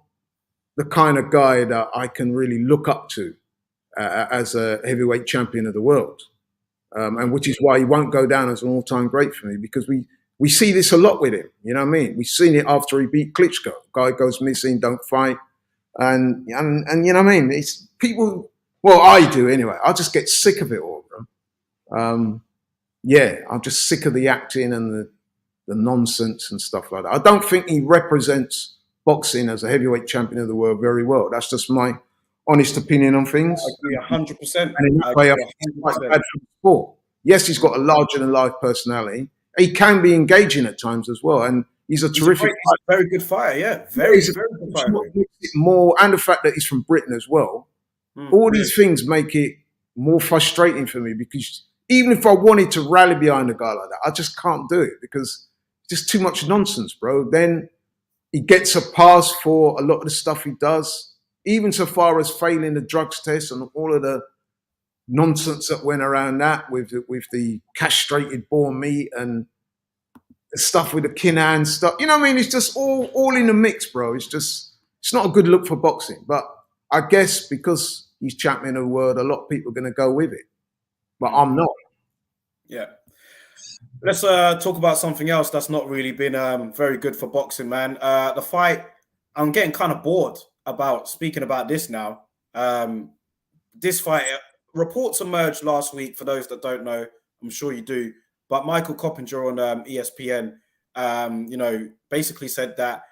B: the kind of guy that I can really look up to as a heavyweight champion of the world. And which is why he won't go down as an all-time great for me, because we see this a lot with him. You know what I mean? We've seen it after he beat Klitschko. Guy goes missing, don't fight. And you know what I mean? It's people, well, I do anyway. I just get sick of it all, bro. Yeah, I'm just sick of the acting and the nonsense and stuff like that. I don't think he represents boxing as a heavyweight champion of the world very well. That's just my honest opinion on things.
A: I agree 100%.
B: And in that way, I think it's quite bad for the sport. Yes, he's got a larger-than-life personality. He can be engaging at times as well, and he's a terrific.
A: He's a very good fighter, yeah. Very good fighter.
B: More, and the fact that he's from Britain as well. All these things make it more frustrating for me, because even if I wanted to rally behind a guy like that, I just can't do it because it's just too much nonsense, bro. Then he gets a pass for a lot of the stuff he does, even so far as failing the drugs test and all of the nonsense that went around that with the castrated boar meat and the stuff with the Kinnan stuff. You know what I mean? It's just all in the mix, bro. It's not a good look for boxing. But I guess because he's champion of the world, a lot of people are going to go with it. But I'm not.
A: Yeah. Let's talk about something else that's not really been very good for boxing, man. The fight, I'm getting kind of bored about speaking about this now. This fight, reports emerged last week, for those that don't know, I'm sure you do, but Michael Coppinger on ESPN, basically said that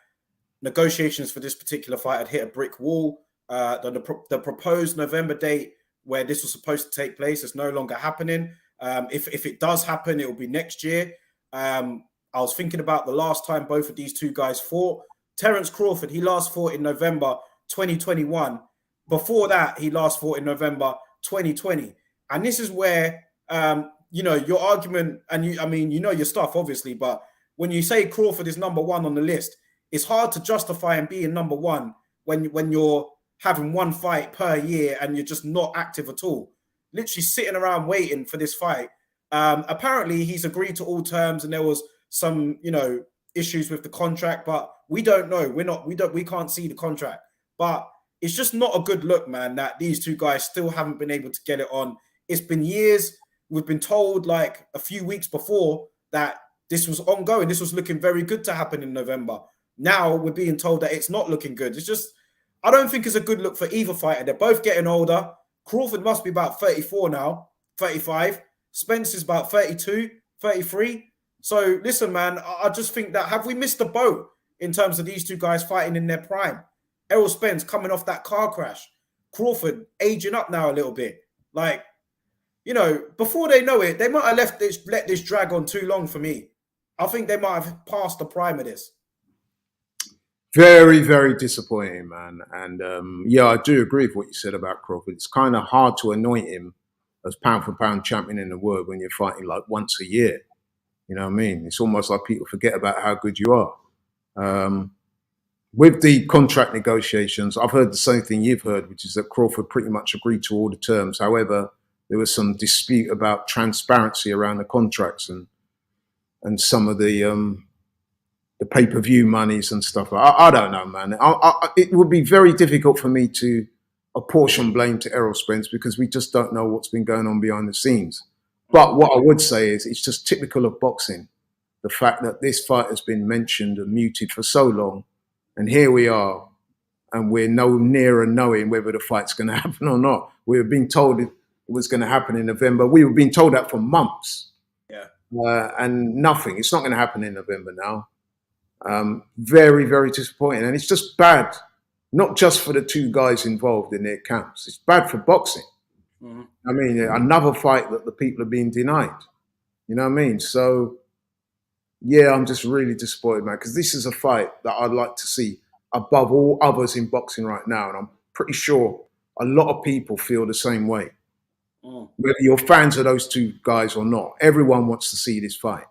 A: negotiations for this particular fight had hit a brick wall. The proposed November date where this was supposed to take place is no longer happening. If it does happen, it will be next year. I was thinking about the last time both of these two guys fought. Terence Crawford, he last fought in November 2021. Before that, he last fought in November 2020. And this is where, your argument, and your stuff, obviously, but when you say Crawford is number one on the list, it's hard to justify him being number one when you're having one fight per year and you're just not active at all. Literally sitting around waiting for this fight. Apparently, he's agreed to all terms, and there was some, issues with the contract, but we don't know. We can't see the contract. But it's just not a good look, man, that these two guys still haven't been able to get it on. It's been years. We've been told like a few weeks before that this was ongoing. This was looking very good to happen in November. Now we're being told that it's not looking good. It's just, I don't think it's a good look for either fighter. They're both getting older. Crawford must be about 34 now, 35. Spence is about 32, 33. So listen, man, I just think that, have we missed the boat in terms of these two guys fighting in their prime? Errol Spence coming off that car crash. Crawford aging up now a little bit. Like, before they know it, they might have let this drag on too long for me. I think they might have passed the prime of this.
B: Very, very disappointing, man. And I do agree with what you said about Crawford. It's kind of hard to anoint him as pound for pound champion in the world when you're fighting like once a year. You know what I mean? It's almost like people forget about how good you are. With the contract negotiations, I've heard the same thing you've heard, which is that Crawford pretty much agreed to all the terms. However, there was some dispute about transparency around the contracts and some of the pay-per-view monies and stuff. I don't know, man. It would be very difficult for me to apportion blame to Errol Spence because we just don't know what's been going on behind the scenes. But what I would say is it's just typical of boxing, the fact that this fight has been mentioned and muted for so long, and here we are, and we're no nearer knowing whether the fight's going to happen or not. We were being told it was going to happen in November. We were being told that for months.
A: Yeah.
B: And nothing. It's not going to happen in November now. Very, very disappointing. And it's just bad, not just for the two guys involved in their camps. It's bad for boxing. Mm-hmm. I mean, another fight that the people are being denied. You know what I mean? So, yeah, I'm just really disappointed, man, because this is a fight that I'd like to see above all others in boxing right now. And I'm pretty sure a lot of people feel the same way. Whether you're fans of those two guys or not, everyone wants to see this fight.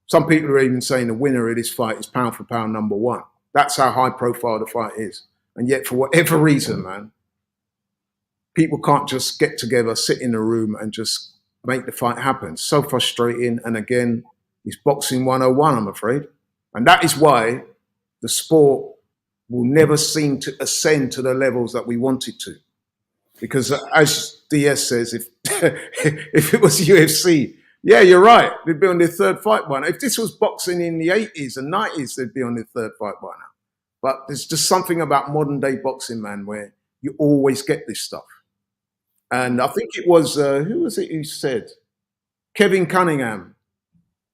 B: Some people are even saying the winner of this fight is pound for pound number one. That's how high profile the fight is. And yet, for whatever reason, man, people can't just get together, sit in a room and just make the fight happen. So frustrating. And again, it's boxing 101, I'm afraid. And that is why the sport will never seem to ascend to the levels that we want it to. Because as DS says, if it was UFC, yeah, you're right, they'd be on their third fight by now. If this was boxing in the 80s and 90s, they'd be on their third fight by now. But there's just something about modern day boxing, man, where you always get this stuff. And I think it was, who was it who said? Kevin Cunningham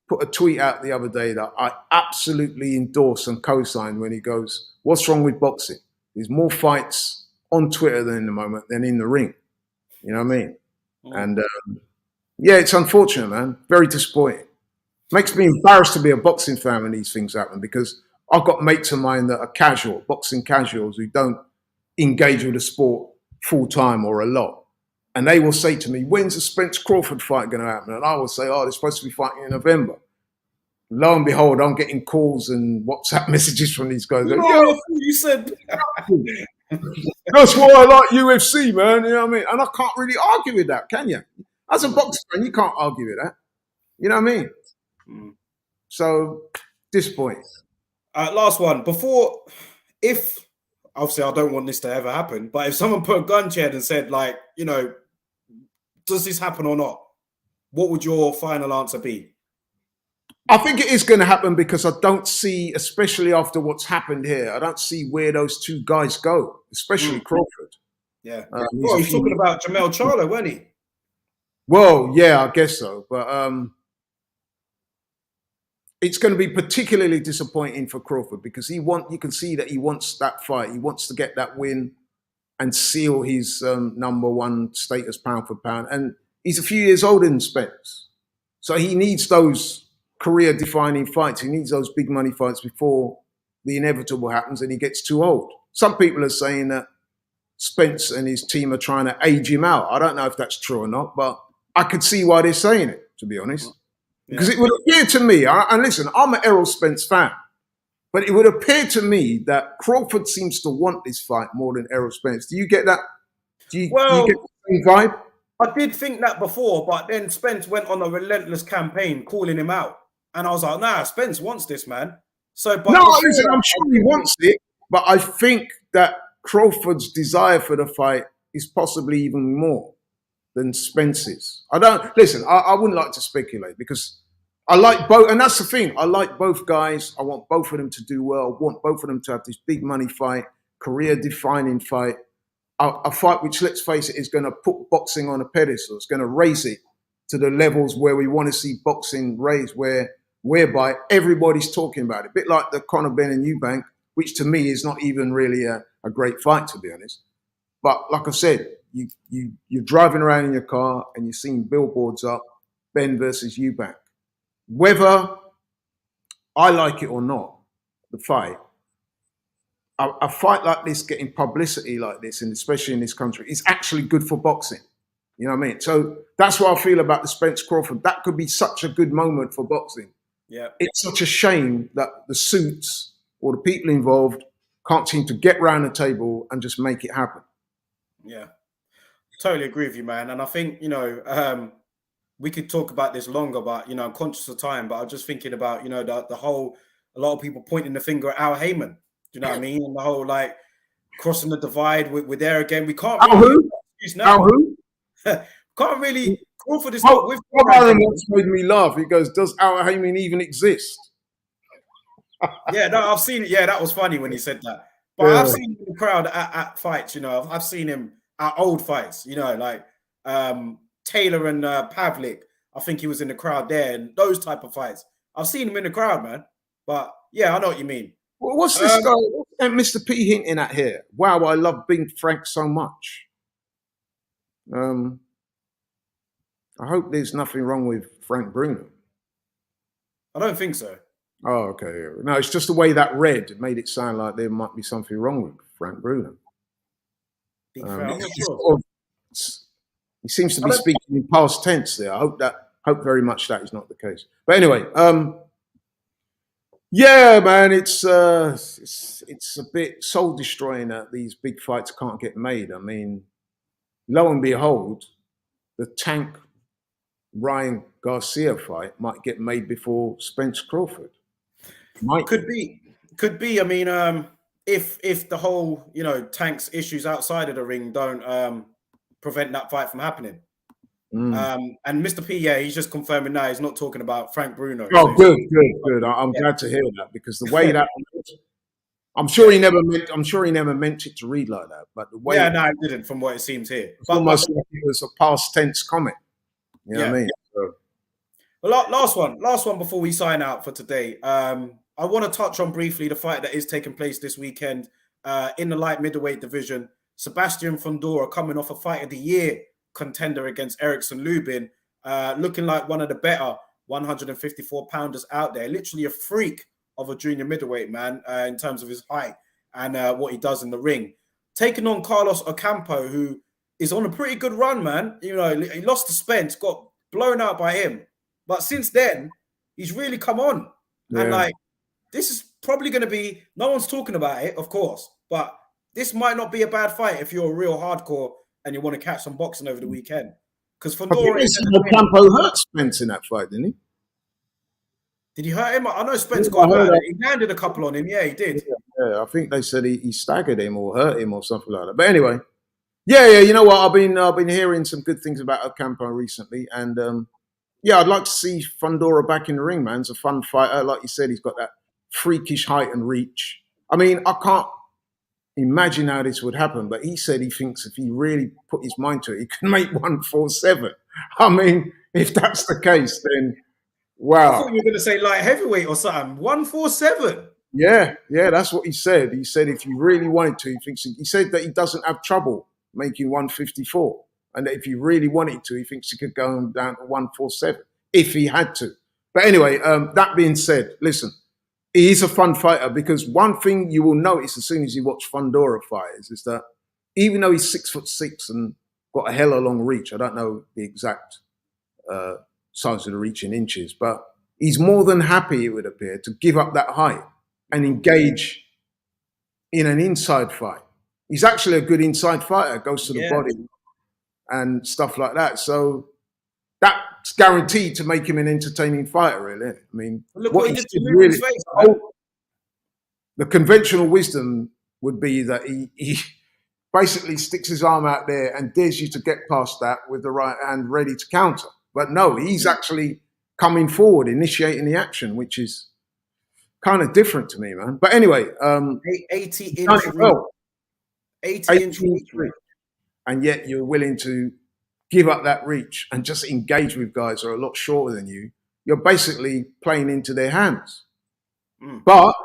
B: put a tweet out the other day that I absolutely endorse and co-sign when he goes, what's wrong with boxing? There's more fights on Twitter than in the moment than in the ring. You know what I mean? And yeah, it's unfortunate, man. Very disappointing. Makes me embarrassed to be a boxing fan when these things happen because I've got mates of mine that are casual, boxing casuals who don't engage with the sport full time or a lot. And they will say to me, when's the Spence Crawford fight going to happen? And I will say, oh, they're supposed to be fighting in November. Lo and behold, I'm getting calls and WhatsApp messages from these guys. Like,
A: you said.
B: That's why I like UFC, man. You know what I mean? And I can't really argue with that, can you? As a boxer fan, you can't argue with that. You know what I mean? So, disappointing.
A: Last one. If obviously I don't want this to ever happen, but if someone put a gun to your head and said, like, does this happen or not? What would your final answer be?
B: I think it is going to happen because I don't see, especially after what's happened here, I don't see where those two guys go, especially Crawford.
A: Yeah. He's talking about Jamel Charlo, wasn't he?
B: Well, yeah, I guess so. But it's going to be particularly disappointing for Crawford because you can see that he wants that fight. He wants to get that win and seal his #1 status pound for pound. And he's a few years older than Spence. So he needs those career defining fights. He needs those big money fights before the inevitable happens and he gets too old. Some people are saying that Spence and his team are trying to age him out. I don't know if that's true or not, but I could see why they're saying it, to be honest. Because it would appear to me, and listen, I'm an Errol Spence fan, but it would appear to me that Crawford seems to want this fight more than Errol Spence. Do you get that? Do you get the same vibe?
A: I did think that before, but then Spence went on a relentless campaign calling him out. And I was like, nah, Spence wants this, man. So, but
B: no, listen, I'm sure he wants it, but I think that Crawford's desire for the fight is possibly even more than Spence's. I wouldn't like to speculate because I like both, and that's the thing. I like both guys. I want both of them to do well. I want both of them to have this big money fight, career-defining fight, a fight which, let's face it, is going to put boxing on a pedestal. It's going to raise it to the levels where we want to see boxing raised, whereby everybody's talking about it. A bit like the Conor Benn and Eubank, which to me is not even really a great fight, to be honest. But like I said, you're driving around in your car and you're seeing billboards up, Benn versus Eubank. Whether I like it or not, the fight, a fight like this, getting publicity like this, and especially in this country, is actually good for boxing. You know what I mean? So that's what I feel about the Spence Crawford. That could be such a good moment for boxing.
A: Yeah,
B: it's such a shame that the suits or the people involved can't seem to get round the table and just make it happen.
A: Yeah, totally agree with you, man. And I think, we could talk about this longer, but, I'm conscious of time. But I'm just thinking about, the whole, a lot of people pointing the finger at Al Heyman. Do you know what I mean? And the whole, like, crossing the divide with there again. We can't really...
B: Al who?
A: Can't really... Crawford is
B: not with... Aaron once made me laugh. He goes, does Al Heyman even exist?
A: Yeah, no, I've seen it. Yeah, that was funny when he said that. But yeah. I've seen him in the crowd at fights, I've seen him at old fights, like Taylor and Pavlik. I think he was in the crowd there, and those type of fights. I've seen him in the crowd, man. But yeah, I know what you mean.
B: Well, what's this guy, Mr. P hinting at here? Wow, I love Big Frank so much. I hope there's nothing wrong with Frank Bruno.
A: I don't think so.
B: Oh, okay. No, it's just the way that read. It made it sound like there might be something wrong with Frank Bruno. He seems to be speaking in past tense there. I hope very much that is not the case. But anyway, yeah, man, it's a bit soul destroying that these big fights can't get made. I mean, lo and behold, the Tank Ryan Garcia fight might get made before Spence Crawford.
A: Could be. I mean, if the whole Tank's issues outside of the ring don't prevent that fight from happening. And Mr. P, yeah, he's just confirming now he's not talking about Frank Bruno.
B: Oh, so good. I'm glad to hear that, because the way that I'm sure he never meant it to read like that. But the way
A: no, it didn't, from what it seems here.
B: It's almost like it was a past tense comment. You know what I mean? So.
A: Well, last one before we sign out for today. I want to touch on briefly the fight that is taking place this weekend in the light middleweight division. Sebastian Fundora coming off a fight of the year contender against Erickson Lubin, looking like one of the better 154-pounders out there. Literally a freak of a junior middleweight, man, in terms of his height and what he does in the ring. Taking on Carlos Ocampo, who is on a pretty good run, man. He lost to Spence, got blown out by him. But since then, he's really come on. Yeah. And this is probably going to be, no one's talking about it, of course, but this might not be a bad fight if you're a real hardcore and you want to catch some boxing over the weekend. Because Fundora...
B: Ocampo hurt Spence in that fight, didn't he?
A: Did he hurt him? I know Spence got hurt. He landed a couple on him. Yeah, he did.
B: Yeah, I think they said he staggered him or hurt him or something like that. But anyway, yeah. You know what? I've been hearing some good things about Ocampo recently, and I'd like to see Fundora back in the ring, man. He's a fun fighter. Like you said, he's got that freakish height and reach. I mean, I can't imagine how this would happen, but he said he thinks if he really put his mind to it, he can make 147. I mean, if that's the case, then
A: I
B: Wow.
A: thought you were going to say light heavyweight or something. 147.
B: Yeah, that's what he said. He said if you really wanted to, he said that he doesn't have trouble making 154. And that if you really wanted to, he thinks he could go down to 147 if he had to. But anyway, that being said, listen, he is a fun fighter because one thing you will notice as soon as you watch Fundora fighters is that even though he's 6'6" and got a hella long reach, I don't know the exact size of the reach in inches, but he's more than happy, it would appear, to give up that height and engage in an inside fight. He's actually a good inside fighter, goes to the body and stuff like that. So that's guaranteed to make him an entertaining fighter, really. I mean,
A: look what he did to Lubin's face, man.
B: The conventional wisdom would be that he basically sticks his arm out there and dares you to get past that with the right hand ready to counter. But no, he's actually coming forward, initiating the action, which is kind of different to me, man. But anyway,
A: 80-inch reach. 80-inch reach.
B: And yet you're willing to give up that reach and just engage with guys who are a lot shorter than you. You're basically playing into their hands. But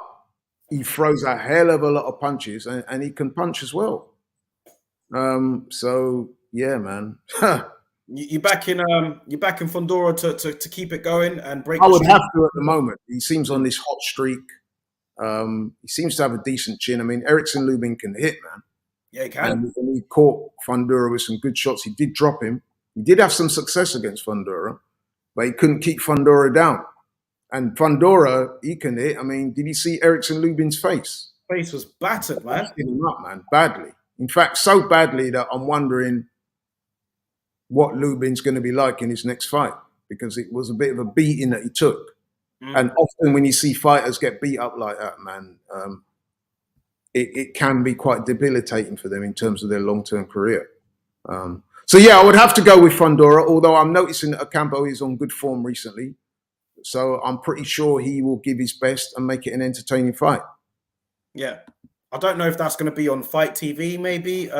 B: he throws a hell of a lot of punches and he can punch as well. So yeah, man.
A: You back in Fundora to keep it going and break.
B: I would have to at the moment. He seems on this hot streak. He seems to have a decent chin. I mean, Erickson Lubin can hit, man.
A: Yeah, he can.
B: And he caught Fundora with some good shots. He did drop him. He did have some success against Fundora, but he couldn't keep Fundora down. And Fundora, he can hit. I mean, did you see Erickson Lubin's face?
A: Face was battered, man.
B: Him up, man, badly. In fact, so badly that I'm wondering what Lubin's going to be like in his next fight, because it was a bit of a beating that he took. And often when you see fighters get beat up like that, man, it can be quite debilitating for them in terms of their long-term career. So yeah, I would have to go with Fundora, although I'm noticing that Ocampo is on good form recently. So I'm pretty sure he will give his best and make it an entertaining fight. Yeah.
A: I don't know if that's going to be on Fight TV, maybe.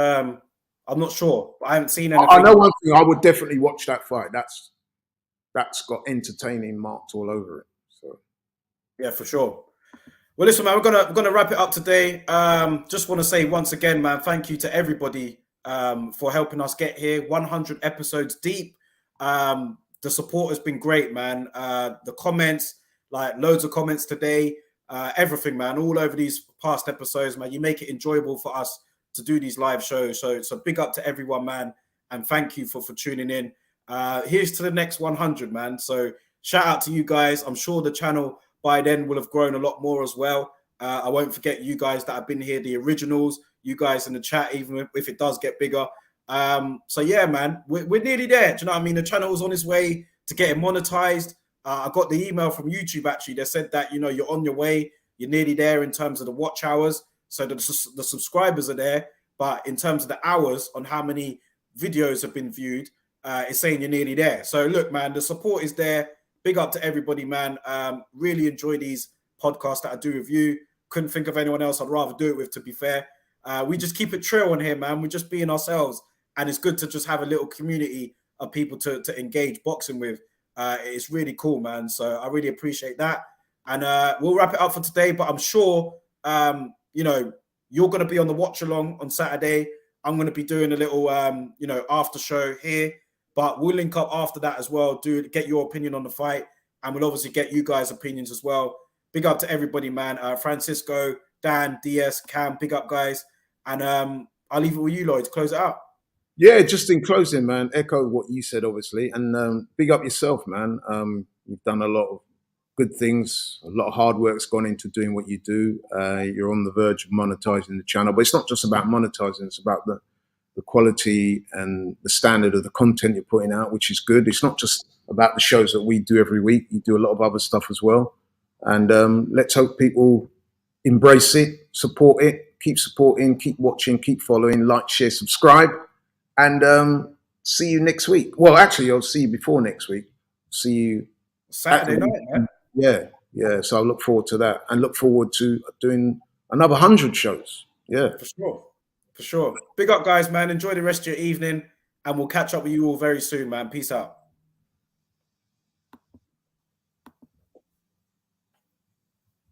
A: I'm not sure. I haven't seen anything.
B: I know one thing. I would definitely watch that fight. That's got entertaining marked all over it. So
A: yeah, for sure. Well, listen, man, we're gonna wrap it up today. Just want to say once again, man, thank you to everybody for helping us get here. 100 episodes deep. The support has been great, man. The comments, like loads of comments today. Everything, man, all over these past episodes, man. You make it enjoyable for us to do these live shows. So big up to everyone, man, and thank you for tuning in. Here's to the next 100, man. So shout out to you guys. I'm sure the channel by then will have grown a lot more as well. I won't forget you guys that have been here, the originals, you guys in the chat, even if it does get bigger. So yeah, man, we're nearly there. Do you know what I mean? The channel is on its way to getting monetized. I got the email from YouTube, actually. They said that, you're on your way. You're nearly there in terms of the watch hours. So the subscribers are there. But in terms of the hours on how many videos have been viewed, it's saying you're nearly there. So look, man, the support is there. Big up to everybody, man. Really enjoy these podcasts that I do with you. Couldn't think of anyone else I'd rather do it with, to be fair. We just keep it true on here, man. We're just being ourselves. And it's good to just have a little community of people to engage boxing with. It's really cool, man. So I really appreciate that. And we'll wrap it up for today. But I'm sure, you're going to be on the watch along on Saturday. I'm going to be doing a little, after show here. But we'll link up after that as well. Get your opinion on the fight. And we'll obviously get you guys' opinions as well. Big up to everybody, man. Francisco, Dan, DS, Cam, big up, guys. And I'll leave it with you, Lloyd, to close it out.
B: Yeah, just in closing, man, echo what you said, obviously. And big up yourself, man. You've done a lot of good things. A lot of hard work's gone into doing what you do. You're on the verge of monetizing the channel. But it's not just about monetizing. It's about the quality and the standard of the content you're putting out, which is good. It's not just about the shows that we do every week. You do a lot of other stuff as well. And let's hope people embrace it, support it, keep supporting, keep watching, keep following, like, share, subscribe. And see you next week. Well, actually, I'll see you before next week. See you
A: Saturday night, man.
B: Yeah. So I look forward to that and look forward to doing another 100 shows. Yeah.
A: For sure. Big up, guys, man. Enjoy the rest of your evening. And we'll catch up with you all very soon, man. Peace out.